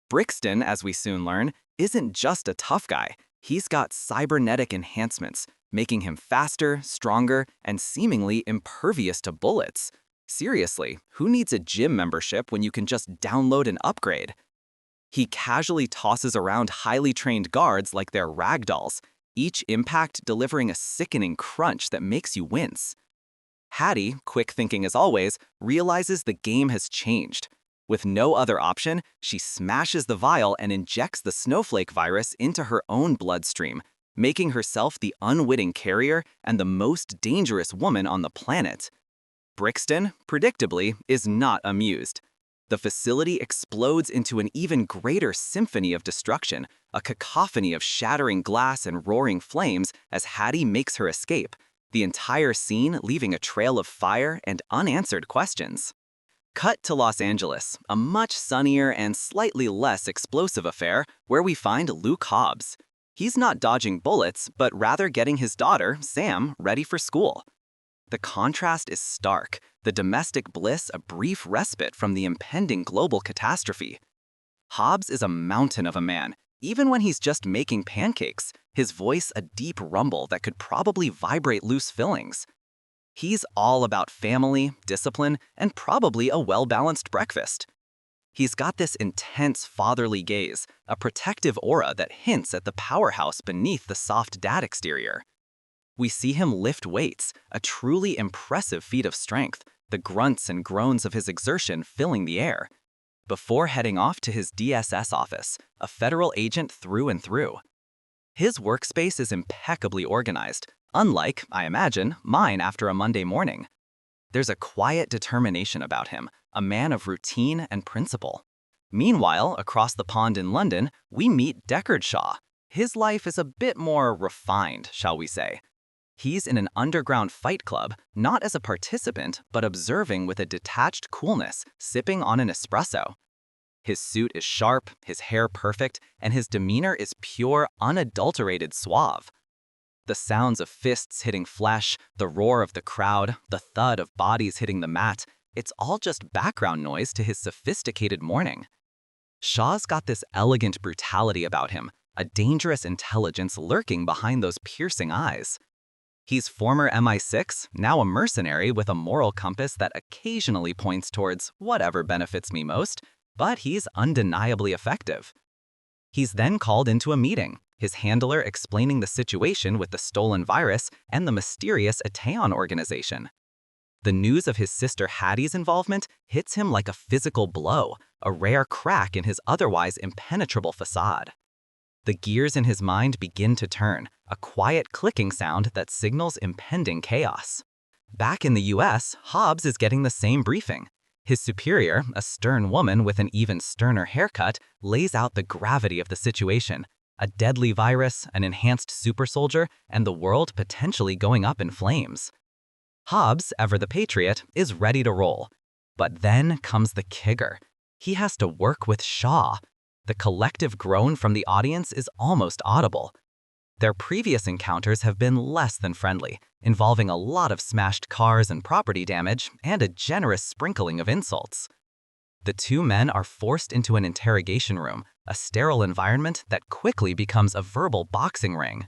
Brixton, as we soon learn, isn't just a tough guy. He's got cybernetic enhancements, making him faster, stronger, and seemingly impervious to bullets. Seriously, who needs a gym membership when you can just download an upgrade? He casually tosses around highly trained guards like they're ragdolls, each impact delivering a sickening crunch that makes you wince. Hattie, quick thinking as always, realizes the game has changed. With no other option, she smashes the vial and injects the snowflake virus into her own bloodstream, making herself the unwitting carrier and the most dangerous woman on the planet. Brixton, predictably, is not amused. The facility explodes into an even greater symphony of destruction, a cacophony of shattering glass and roaring flames as Hattie makes her escape, the entire scene leaving a trail of fire and unanswered questions. Cut to Los Angeles, a much sunnier and slightly less explosive affair where we find Luke Hobbs. He's not dodging bullets, but rather getting his daughter, Sam, ready for school. The contrast is stark, the domestic bliss a brief respite from the impending global catastrophe. Hobbs is a mountain of a man, even when he's just making pancakes, his voice a deep rumble that could probably vibrate loose fillings. He's all about family, discipline, and probably a well-balanced breakfast. He's got this intense fatherly gaze, a protective aura that hints at the powerhouse beneath the soft dad exterior. We see him lift weights, a truly impressive feat of strength, the grunts and groans of his exertion filling the air, before heading off to his DSS office, a federal agent through and through. His workspace is impeccably organized, unlike, I imagine, mine after a Monday morning. There's a quiet determination about him, a man of routine and principle. Meanwhile, across the pond in London, we meet Deckard Shaw. His life is a bit more refined, shall we say. He's in an underground fight club, not as a participant, but observing with a detached coolness, sipping on an espresso. His suit is sharp, his hair perfect, and his demeanor is pure, unadulterated suave. The sounds of fists hitting flesh, the roar of the crowd, the thud of bodies hitting the mat, it's all just background noise to his sophisticated morning. Shaw's got this elegant brutality about him, a dangerous intelligence lurking behind those piercing eyes. He's former MI6, now a mercenary with a moral compass that occasionally points towards whatever benefits me most, but he's undeniably effective. He's then called into a meeting, his handler explaining the situation with the stolen virus and the mysterious Ateon organization. The news of his sister Hattie's involvement hits him like a physical blow, a rare crack in his otherwise impenetrable facade. The gears in his mind begin to turn, a quiet clicking sound that signals impending chaos. Back in the US, Hobbs is getting the same briefing. His superior, a stern woman with an even sterner haircut, lays out the gravity of the situation. A deadly virus, an enhanced super soldier, and the world potentially going up in flames. Hobbs, ever the patriot, is ready to roll. But then comes the kicker. He has to work with Shaw. The collective groan from the audience is almost audible. Their previous encounters have been less than friendly, involving a lot of smashed cars and property damage, and a generous sprinkling of insults. The two men are forced into an interrogation room, a sterile environment that quickly becomes a verbal boxing ring.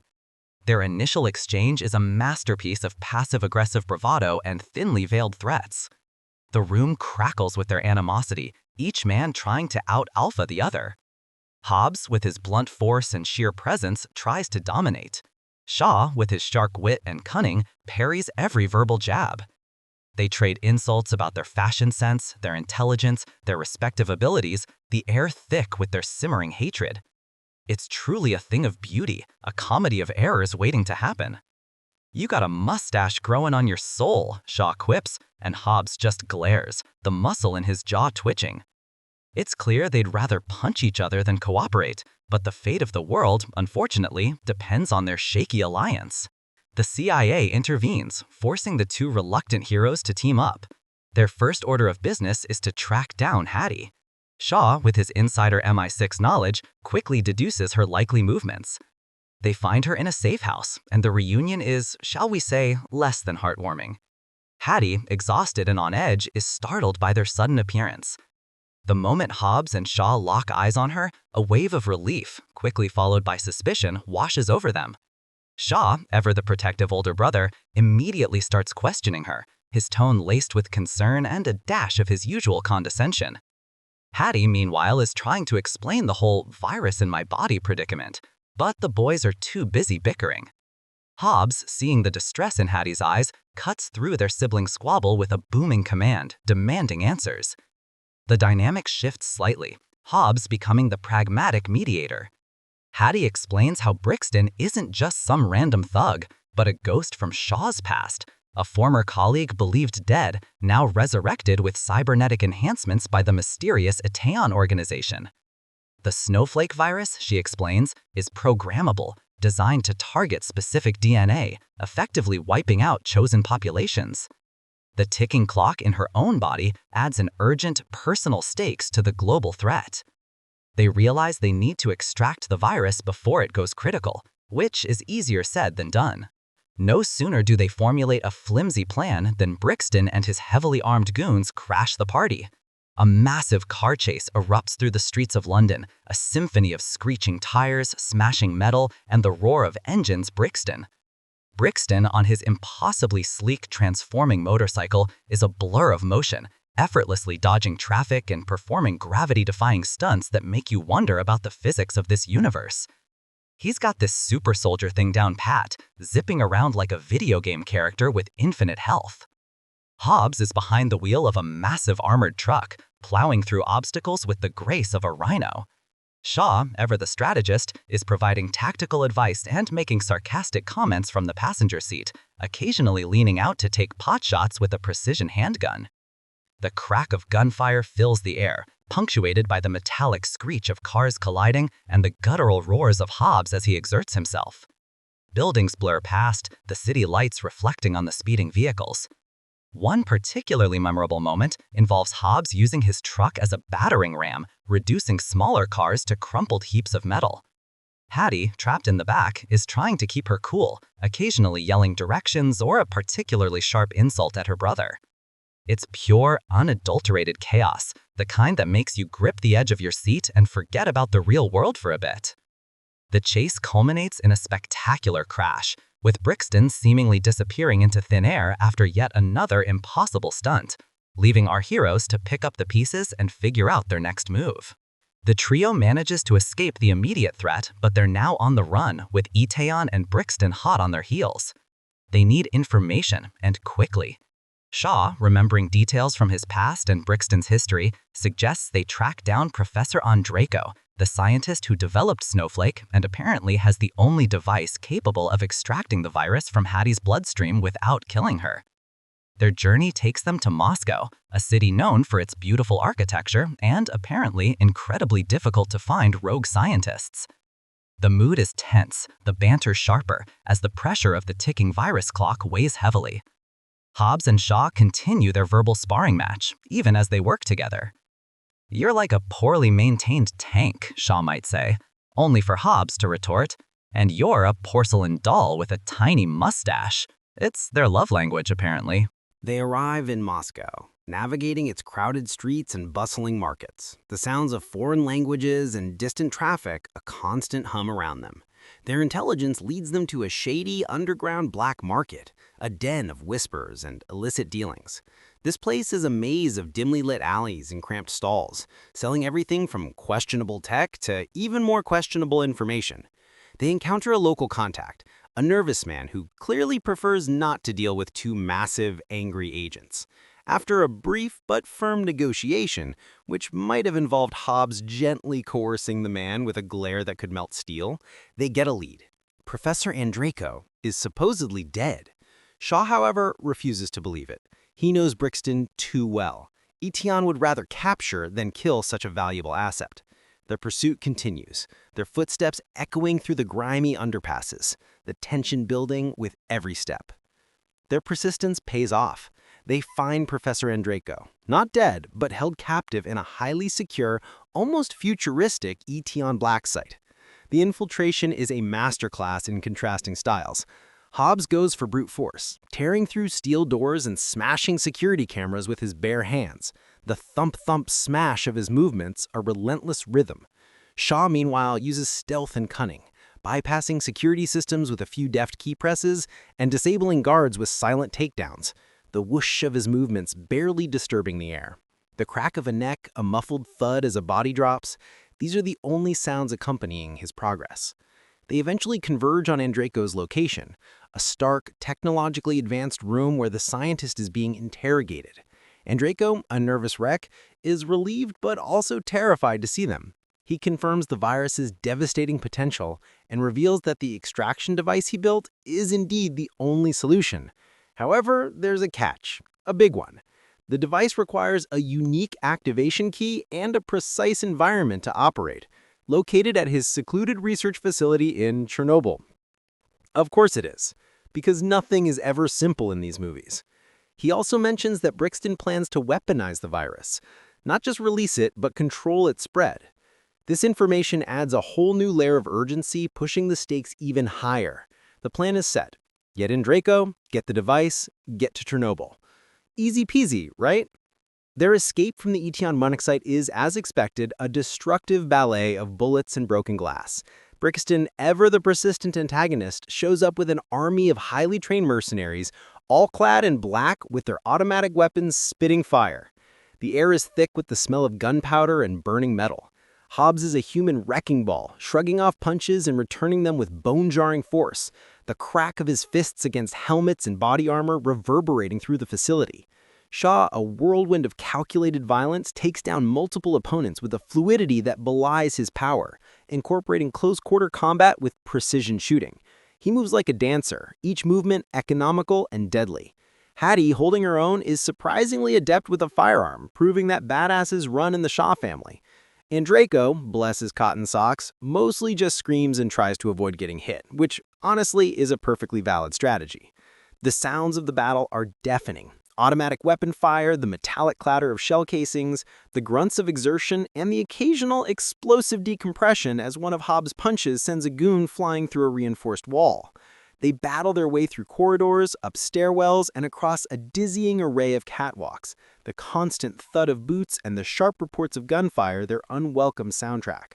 Their initial exchange is a masterpiece of passive-aggressive bravado and thinly veiled threats. The room crackles with their animosity, each man trying to out-alpha the other. Hobbs, with his blunt force and sheer presence, tries to dominate. Shaw, with his sharp wit and cunning, parries every verbal jab. They trade insults about their fashion sense, their intelligence, their respective abilities, the air thick with their simmering hatred. It's truly a thing of beauty, a comedy of errors waiting to happen. "You got a mustache growing on your soul," Shaw quips, and Hobbs just glares, the muscle in his jaw twitching. It's clear they'd rather punch each other than cooperate, but the fate of the world, unfortunately, depends on their shaky alliance. The CIA intervenes, forcing the two reluctant heroes to team up. Their first order of business is to track down Hattie. Shaw, with his insider MI6 knowledge, quickly deduces her likely movements. They find her in a safe house, and the reunion is, shall we say, less than heartwarming. Hattie, exhausted and on edge, is startled by their sudden appearance. The moment Hobbs and Shaw lock eyes on her, a wave of relief, quickly followed by suspicion, washes over them. Shaw, ever the protective older brother, immediately starts questioning her, his tone laced with concern and a dash of his usual condescension. Hattie, meanwhile, is trying to explain the whole virus in my body predicament, but the boys are too busy bickering. Hobbs, seeing the distress in Hattie's eyes, cuts through their sibling squabble with a booming command, demanding answers. The dynamic shifts slightly, Hobbs becoming the pragmatic mediator. Hattie explains how Brixton isn't just some random thug, but a ghost from Shaw's past, a former colleague believed dead, now resurrected with cybernetic enhancements by the mysterious Ateon organization. The snowflake virus, she explains, is programmable, designed to target specific DNA, effectively wiping out chosen populations. The ticking clock in her own body adds an urgent, personal stakes to the global threat. They realize they need to extract the virus before it goes critical, which is easier said than done. No sooner do they formulate a flimsy plan than Brixton and his heavily armed goons crash the party. A massive car chase erupts through the streets of London, a symphony of screeching tires, smashing metal, and the roar of engines Brixton. Brixton, on his impossibly sleek transforming motorcycle, is a blur of motion, effortlessly dodging traffic and performing gravity-defying stunts that make you wonder about the physics of this universe. He's got this super soldier thing down pat, zipping around like a video game character with infinite health. Hobbs is behind the wheel of a massive armored truck, plowing through obstacles with the grace of a rhino. Shaw, ever the strategist, is providing tactical advice and making sarcastic comments from the passenger seat, occasionally leaning out to take potshots with a precision handgun. The crack of gunfire fills the air, punctuated by the metallic screech of cars colliding and the guttural roars of Hobbs as he exerts himself. Buildings blur past, the city lights reflecting on the speeding vehicles. One particularly memorable moment involves Hobbs using his truck as a battering ram, reducing smaller cars to crumpled heaps of metal. Hattie, trapped in the back, is trying to keep her cool, occasionally yelling directions or a particularly sharp insult at her brother. It's pure, unadulterated chaos, the kind that makes you grip the edge of your seat and forget about the real world for a bit. The chase culminates in a spectacular crash, with Brixton seemingly disappearing into thin air after yet another impossible stunt, leaving our heroes to pick up the pieces and figure out their next move. The trio manages to escape the immediate threat, but they're now on the run, with Itaeon and Brixton hot on their heels. They need information, and quickly. Shaw, remembering details from his past and Brixton's history, suggests they track down Professor Andraco, the scientist who developed Snowflake and apparently has the only device capable of extracting the virus from Hattie's bloodstream without killing her. Their journey takes them to Moscow, a city known for its beautiful architecture and apparently incredibly difficult to find rogue scientists. The mood is tense, the banter sharper, as the pressure of the ticking virus clock weighs heavily. Hobbs and Shaw continue their verbal sparring match, even as they work together. "You're like a poorly maintained tank," Shaw might say, only for Hobbs to retort, "And you're a porcelain doll with a tiny mustache." It's their love language, apparently. They arrive in Moscow, navigating its crowded streets and bustling markets. The sounds of foreign languages and distant traffic a constant hum around them. Their intelligence leads them to a shady, underground black market, a den of whispers and illicit dealings. This place is a maze of dimly lit alleys and cramped stalls, selling everything from questionable tech to even more questionable information. They encounter a local contact, a nervous man who clearly prefers not to deal with two massive, angry agents. After a brief but firm negotiation, which might have involved Hobbs gently coercing the man with a glare that could melt steel, they get a lead. Professor Andraco is supposedly dead. Shaw, however, refuses to believe it. He knows Brixton too well. Itaeon would rather capture than kill such a valuable asset. The pursuit continues, their footsteps echoing through the grimy underpasses, the tension building with every step. Their persistence pays off. They find Professor Andraco, not dead, but held captive in a highly secure, almost futuristic Itaeon black site. The infiltration is a masterclass in contrasting styles. Hobbs goes for brute force, tearing through steel doors and smashing security cameras with his bare hands. The thump-thump smash of his movements a relentless rhythm. Shaw, meanwhile, uses stealth and cunning, bypassing security systems with a few deft key presses and disabling guards with silent takedowns, the whoosh of his movements barely disturbing the air. The crack of a neck, a muffled thud as a body drops, these are the only sounds accompanying his progress. They eventually converge on Andraco's location, a stark, technologically advanced room where the scientist is being interrogated. Andraco, a nervous wreck, is relieved but also terrified to see them. He confirms the virus's devastating potential and reveals that the extraction device he built is indeed the only solution. However, there's a catch, a big one. The device requires a unique activation key and a precise environment to operate, located at his secluded research facility in Chernobyl. Of course it is, because nothing is ever simple in these movies. He also mentions that Brixton plans to weaponize the virus, not just release it, but control its spread. This information adds a whole new layer of urgency, pushing the stakes even higher. The plan is set. Get Andraco, get the device, get to Chernobyl. Easy peasy, right? Their escape from the Itaeon monarch site is, as expected, a destructive ballet of bullets and broken glass. Brixton, ever the persistent antagonist, shows up with an army of highly trained mercenaries, all clad in black with their automatic weapons spitting fire. The air is thick with the smell of gunpowder and burning metal. Hobbs is a human wrecking ball, shrugging off punches and returning them with bone-jarring force, the crack of his fists against helmets and body armor reverberating through the facility. Shaw, a whirlwind of calculated violence, takes down multiple opponents with a fluidity that belies his power, incorporating close-quarter combat with precision shooting. He moves like a dancer, each movement economical and deadly. Hattie, holding her own, is surprisingly adept with a firearm, proving that badasses run in the Shaw family. And Draco, bless his cotton socks, mostly just screams and tries to avoid getting hit, which honestly is a perfectly valid strategy. The sounds of the battle are deafening. Automatic weapon fire, the metallic clatter of shell casings, the grunts of exertion, and the occasional explosive decompression as one of Hobbs' punches sends a goon flying through a reinforced wall. They battle their way through corridors, up stairwells, and across a dizzying array of catwalks. The constant thud of boots and the sharp reports of gunfire their unwelcome soundtrack.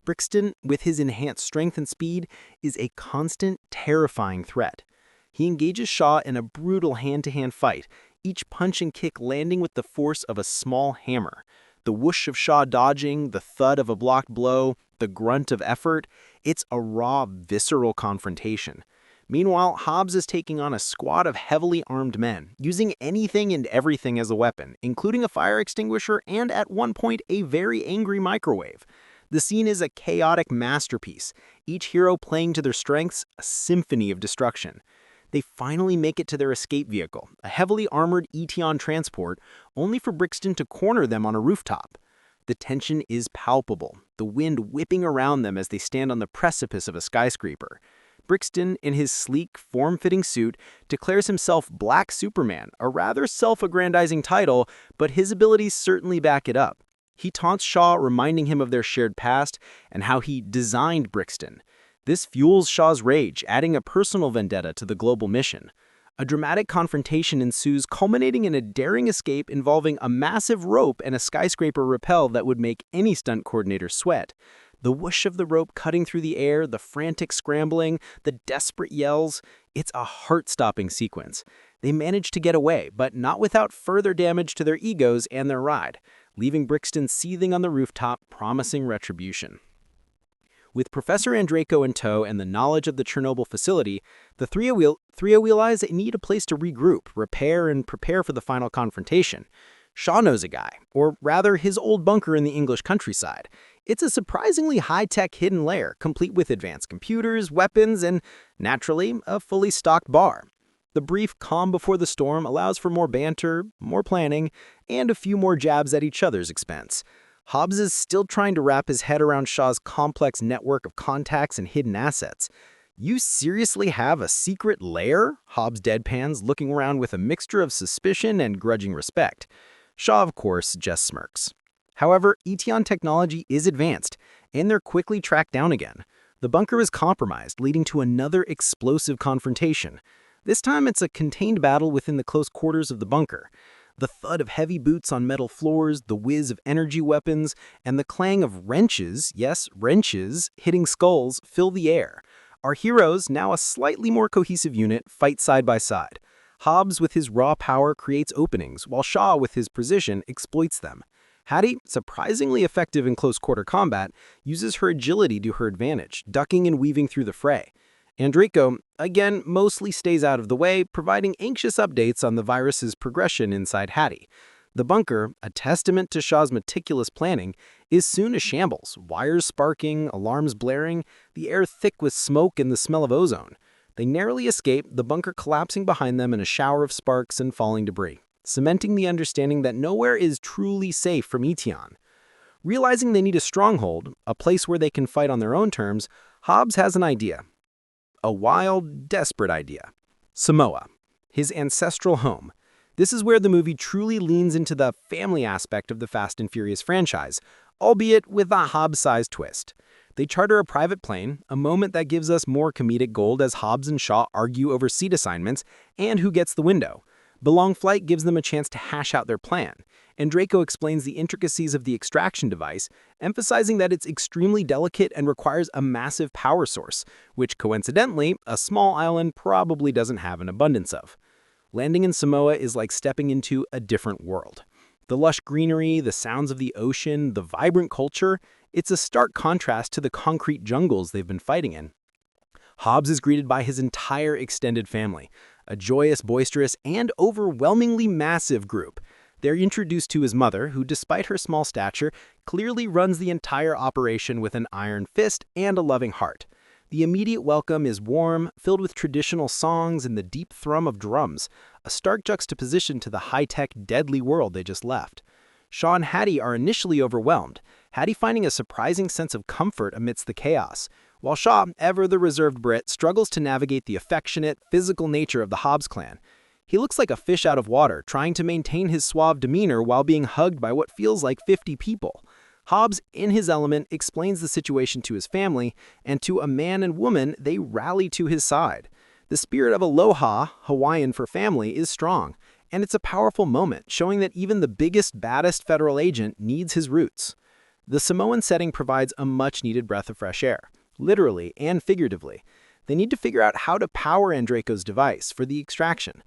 Brixton, with his enhanced strength and speed, is a constant, terrifying threat. He engages Shaw in a brutal hand-to-hand fight, each punch and kick landing with the force of a small hammer. The whoosh of Shaw dodging, the thud of a blocked blow, the grunt of effort, it's a raw, visceral confrontation. Meanwhile, Hobbs is taking on a squad of heavily armed men, using anything and everything as a weapon, including a fire extinguisher and, at one point, a very angry microwave. The scene is a chaotic masterpiece, each hero playing to their strengths, a symphony of destruction. They finally make it to their escape vehicle, a heavily armored Etion transport, only for Brixton to corner them on a rooftop. The tension is palpable, the wind whipping around them as they stand on the precipice of a skyscraper. Brixton, in his sleek, form-fitting suit, declares himself Black Superman, a rather self-aggrandizing title, but his abilities certainly back it up. He taunts Shaw, reminding him of their shared past and how he designed Brixton. This fuels Shaw's rage, adding a personal vendetta to the global mission. A dramatic confrontation ensues, culminating in a daring escape involving a massive rope and a skyscraper rappel that would make any stunt coordinator sweat. The whoosh of the rope cutting through the air, the frantic scrambling, the desperate yells, it's a heart-stopping sequence. They manage to get away, but not without further damage to their egos and their ride, leaving Brixton seething on the rooftop, promising retribution. With Professor Andraco in tow and the knowledge of the Chernobyl facility, the trio realize they need a place to regroup, repair, and prepare for the final confrontation. Shaw knows a guy, or rather his old bunker in the English countryside. It's a surprisingly high-tech hidden lair, complete with advanced computers, weapons, and, naturally, a fully stocked bar. The brief calm before the storm allows for more banter, more planning, and a few more jabs at each other's expense. Hobbs is still trying to wrap his head around Shaw's complex network of contacts and hidden assets. "You seriously have a secret lair?" Hobbs deadpans, looking around with a mixture of suspicion and grudging respect. Shaw, of course, just smirks. However, Etion technology is advanced, and they're quickly tracked down again. The bunker is compromised, leading to another explosive confrontation. This time it's a contained battle within the close quarters of the bunker. The thud of heavy boots on metal floors, the whiz of energy weapons, and the clang of wrenches, yes, wrenches, hitting skulls fill the air. Our heroes, now a slightly more cohesive unit, fight side by side. Hobbs, with his raw power, creates openings, while Shaw, with his precision, exploits them. Hattie, surprisingly effective in close-quarter combat, uses her agility to her advantage, ducking and weaving through the fray. Andraco, again, mostly stays out of the way, providing anxious updates on the virus's progression inside Hattie. The bunker, a testament to Shaw's meticulous planning, is soon a shambles, wires sparking, alarms blaring, the air thick with smoke and the smell of ozone. They narrowly escape, the bunker collapsing behind them in a shower of sparks and falling debris, cementing the understanding that nowhere is truly safe from Etion. Realizing they need a stronghold, a place where they can fight on their own terms, Hobbs has an idea. A wild, desperate idea. Samoa, his ancestral home. This is where the movie truly leans into the family aspect of the Fast and Furious franchise, albeit with a Hobbs-sized twist. They charter a private plane, a moment that gives us more comedic gold as Hobbs and Shaw argue over seat assignments and who gets the window. Belong Flight gives them a chance to hash out their plan, and Draco explains the intricacies of the extraction device, emphasizing that it's extremely delicate and requires a massive power source, which coincidentally, a small island probably doesn't have an abundance of. Landing in Samoa is like stepping into a different world. The lush greenery, the sounds of the ocean, the vibrant culture, it's a stark contrast to the concrete jungles they've been fighting in. Hobbs is greeted by his entire extended family, a joyous, boisterous, and overwhelmingly massive group. They're introduced to his mother, who, despite her small stature, clearly runs the entire operation with an iron fist and a loving heart. The immediate welcome is warm, filled with traditional songs and the deep thrum of drums, a stark juxtaposition to the high-tech, deadly world they just left. Shaw and Hattie are initially overwhelmed, Hattie finding a surprising sense of comfort amidst the chaos, while Shaw, ever the reserved Brit, struggles to navigate the affectionate, physical nature of the Hobbs clan. He looks like a fish out of water, trying to maintain his suave demeanor while being hugged by what feels like 50 people. Hobbs, in his element, explains the situation to his family, and to a man and woman, they rally to his side. The spirit of aloha, Hawaiian for family, is strong, and it's a powerful moment, showing that even the biggest, baddest federal agent needs his roots. The Samoan setting provides a much-needed breath of fresh air, literally and figuratively. They need to figure out how to power Draco's device for the extraction.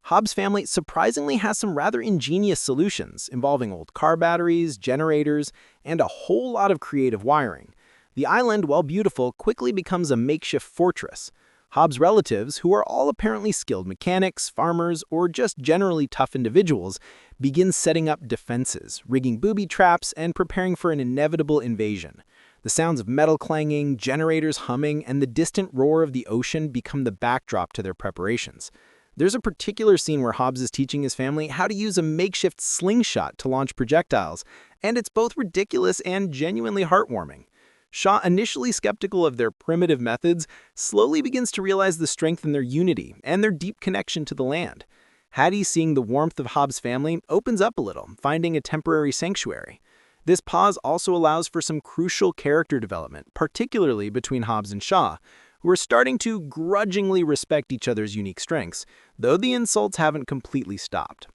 Hobbs' family surprisingly has some rather ingenious solutions involving old car batteries, generators, and a whole lot of creative wiring. The island, while beautiful, quickly becomes a makeshift fortress. Hobbs' relatives, who are all apparently skilled mechanics, farmers, or just generally tough individuals, begin setting up defenses, rigging booby traps, and preparing for an inevitable invasion. The sounds of metal clanging, generators humming, and the distant roar of the ocean become the backdrop to their preparations. There's a particular scene where Hobbs is teaching his family how to use a makeshift slingshot to launch projectiles, and it's both ridiculous and genuinely heartwarming. Shaw, initially skeptical of their primitive methods, slowly begins to realize the strength in their unity and their deep connection to the land. Hattie, seeing the warmth of Hobbs' family, opens up a little, finding a temporary sanctuary. This pause also allows for some crucial character development, particularly between Hobbs and Shaw, who are starting to grudgingly respect each other's unique strengths, though the insults haven't completely stopped.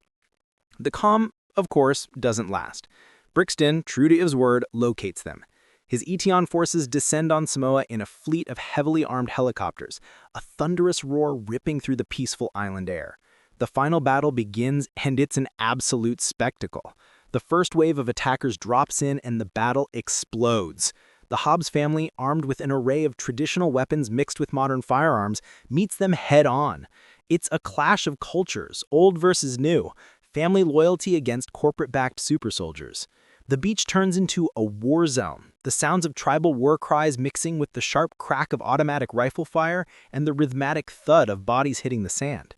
The calm, of course, doesn't last. Brixton, true to his word, locates them. His Etion forces descend on Samoa in a fleet of heavily armed helicopters, a thunderous roar ripping through the peaceful island air. The final battle begins, and it's an absolute spectacle. The first wave of attackers drops in, and the battle explodes. The Hobbs family, armed with an array of traditional weapons mixed with modern firearms, meets them head-on. It's a clash of cultures, old versus new, family loyalty against corporate-backed super soldiers. The beach turns into a war zone, the sounds of tribal war cries mixing with the sharp crack of automatic rifle fire and the rhythmic thud of bodies hitting the sand.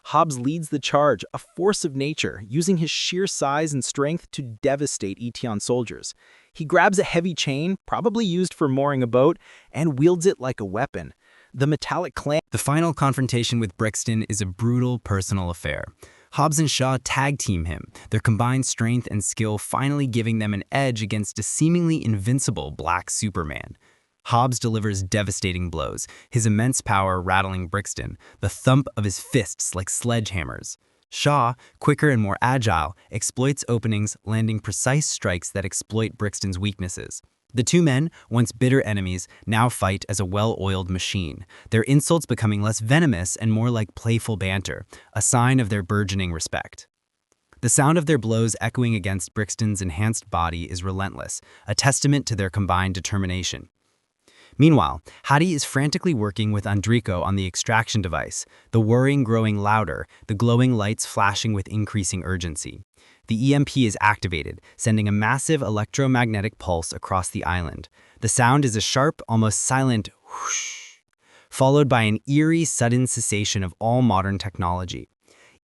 Hobbs leads the charge, a force of nature, using his sheer size and strength to devastate Etion soldiers. He grabs a heavy chain, probably used for mooring a boat, and wields it like a weapon. The metallic clamp. The final confrontation with Brixton is a brutal personal affair. Hobbs and Shaw tag-team him, their combined strength and skill finally giving them an edge against a seemingly invincible Black Superman. Hobbs delivers devastating blows, his immense power rattling Brixton, the thump of his fists like sledgehammers. Shaw, quicker and more agile, exploits openings, landing precise strikes that exploit Brixton's weaknesses. The two men, once bitter enemies, now fight as a well-oiled machine, their insults becoming less venomous and more like playful banter, a sign of their burgeoning respect. The sound of their blows echoing against Brixton's enhanced body is relentless, a testament to their combined determination. Meanwhile, Hattie is frantically working with Draco on the extraction device, the whirring growing louder, the glowing lights flashing with increasing urgency. The EMP is activated, sending a massive electromagnetic pulse across the island. The sound is a sharp, almost silent whoosh, followed by an eerie, sudden cessation of all modern technology.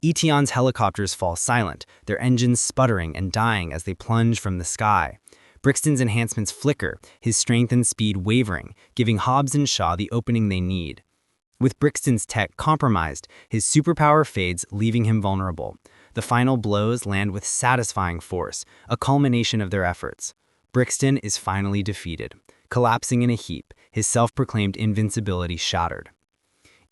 Etion's helicopters fall silent, their engines sputtering and dying as they plunge from the sky. Brixton's enhancements flicker, his strength and speed wavering, giving Hobbs and Shaw the opening they need. With Brixton's tech compromised, his superpower fades, leaving him vulnerable. The final blows land with satisfying force, a culmination of their efforts. Brixton is finally defeated, collapsing in a heap, his self-proclaimed invincibility shattered.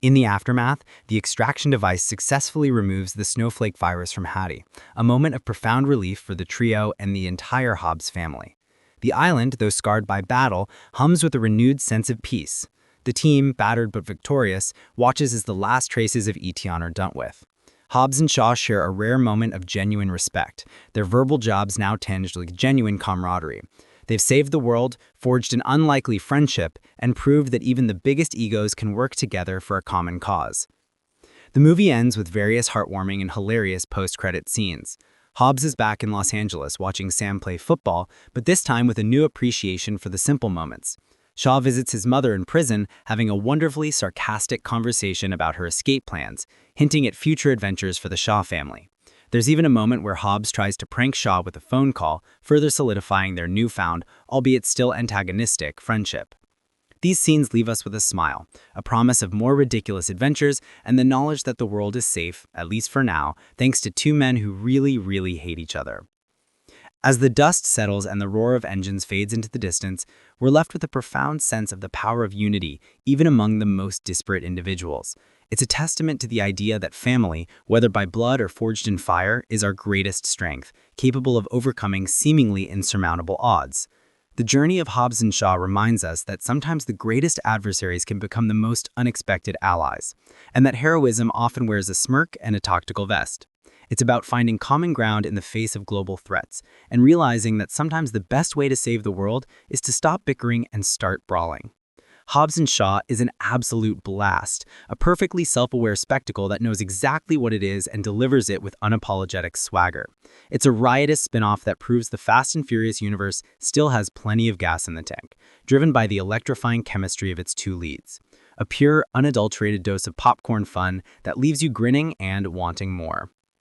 In the aftermath, the extraction device successfully removes the snowflake virus from Hattie, a moment of profound relief for the trio and the entire Hobbs family. The island, though scarred by battle, hums with a renewed sense of peace. The team, battered but victorious, watches as the last traces of Etion are dealt with. Hobbs and Shaw share a rare moment of genuine respect, their verbal jobs now tinged with genuine camaraderie. They've saved the world, forged an unlikely friendship, and proved that even the biggest egos can work together for a common cause. The movie ends with various heartwarming and hilarious post-credit scenes. Hobbs is back in Los Angeles watching Sam play football, but this time with a new appreciation for the simple moments. Shaw visits his mother in prison, having a wonderfully sarcastic conversation about her escape plans, hinting at future adventures for the Shaw family. There's even a moment where Hobbs tries to prank Shaw with a phone call, further solidifying their newfound, albeit still antagonistic, friendship. These scenes leave us with a smile, a promise of more ridiculous adventures, and the knowledge that the world is safe, at least for now, thanks to two men who really hate each other. As the dust settles and the roar of engines fades into the distance, we're left with a profound sense of the power of unity, even among the most disparate individuals. It's a testament to the idea that family, whether by blood or forged in fire, is our greatest strength, capable of overcoming seemingly insurmountable odds. The journey of Hobbs and Shaw reminds us that sometimes the greatest adversaries can become the most unexpected allies, and that heroism often wears a smirk and a tactical vest. It's about finding common ground in the face of global threats, and realizing that sometimes the best way to save the world is to stop bickering and start brawling. Hobbs and Shaw is an absolute blast, a perfectly self-aware spectacle that knows exactly what it is and delivers it with unapologetic swagger. It's a riotous spin-off that proves the Fast and Furious universe still has plenty of gas in the tank, driven by the electrifying chemistry of its two leads. A pure, unadulterated dose of popcorn fun that leaves you grinning and wanting more.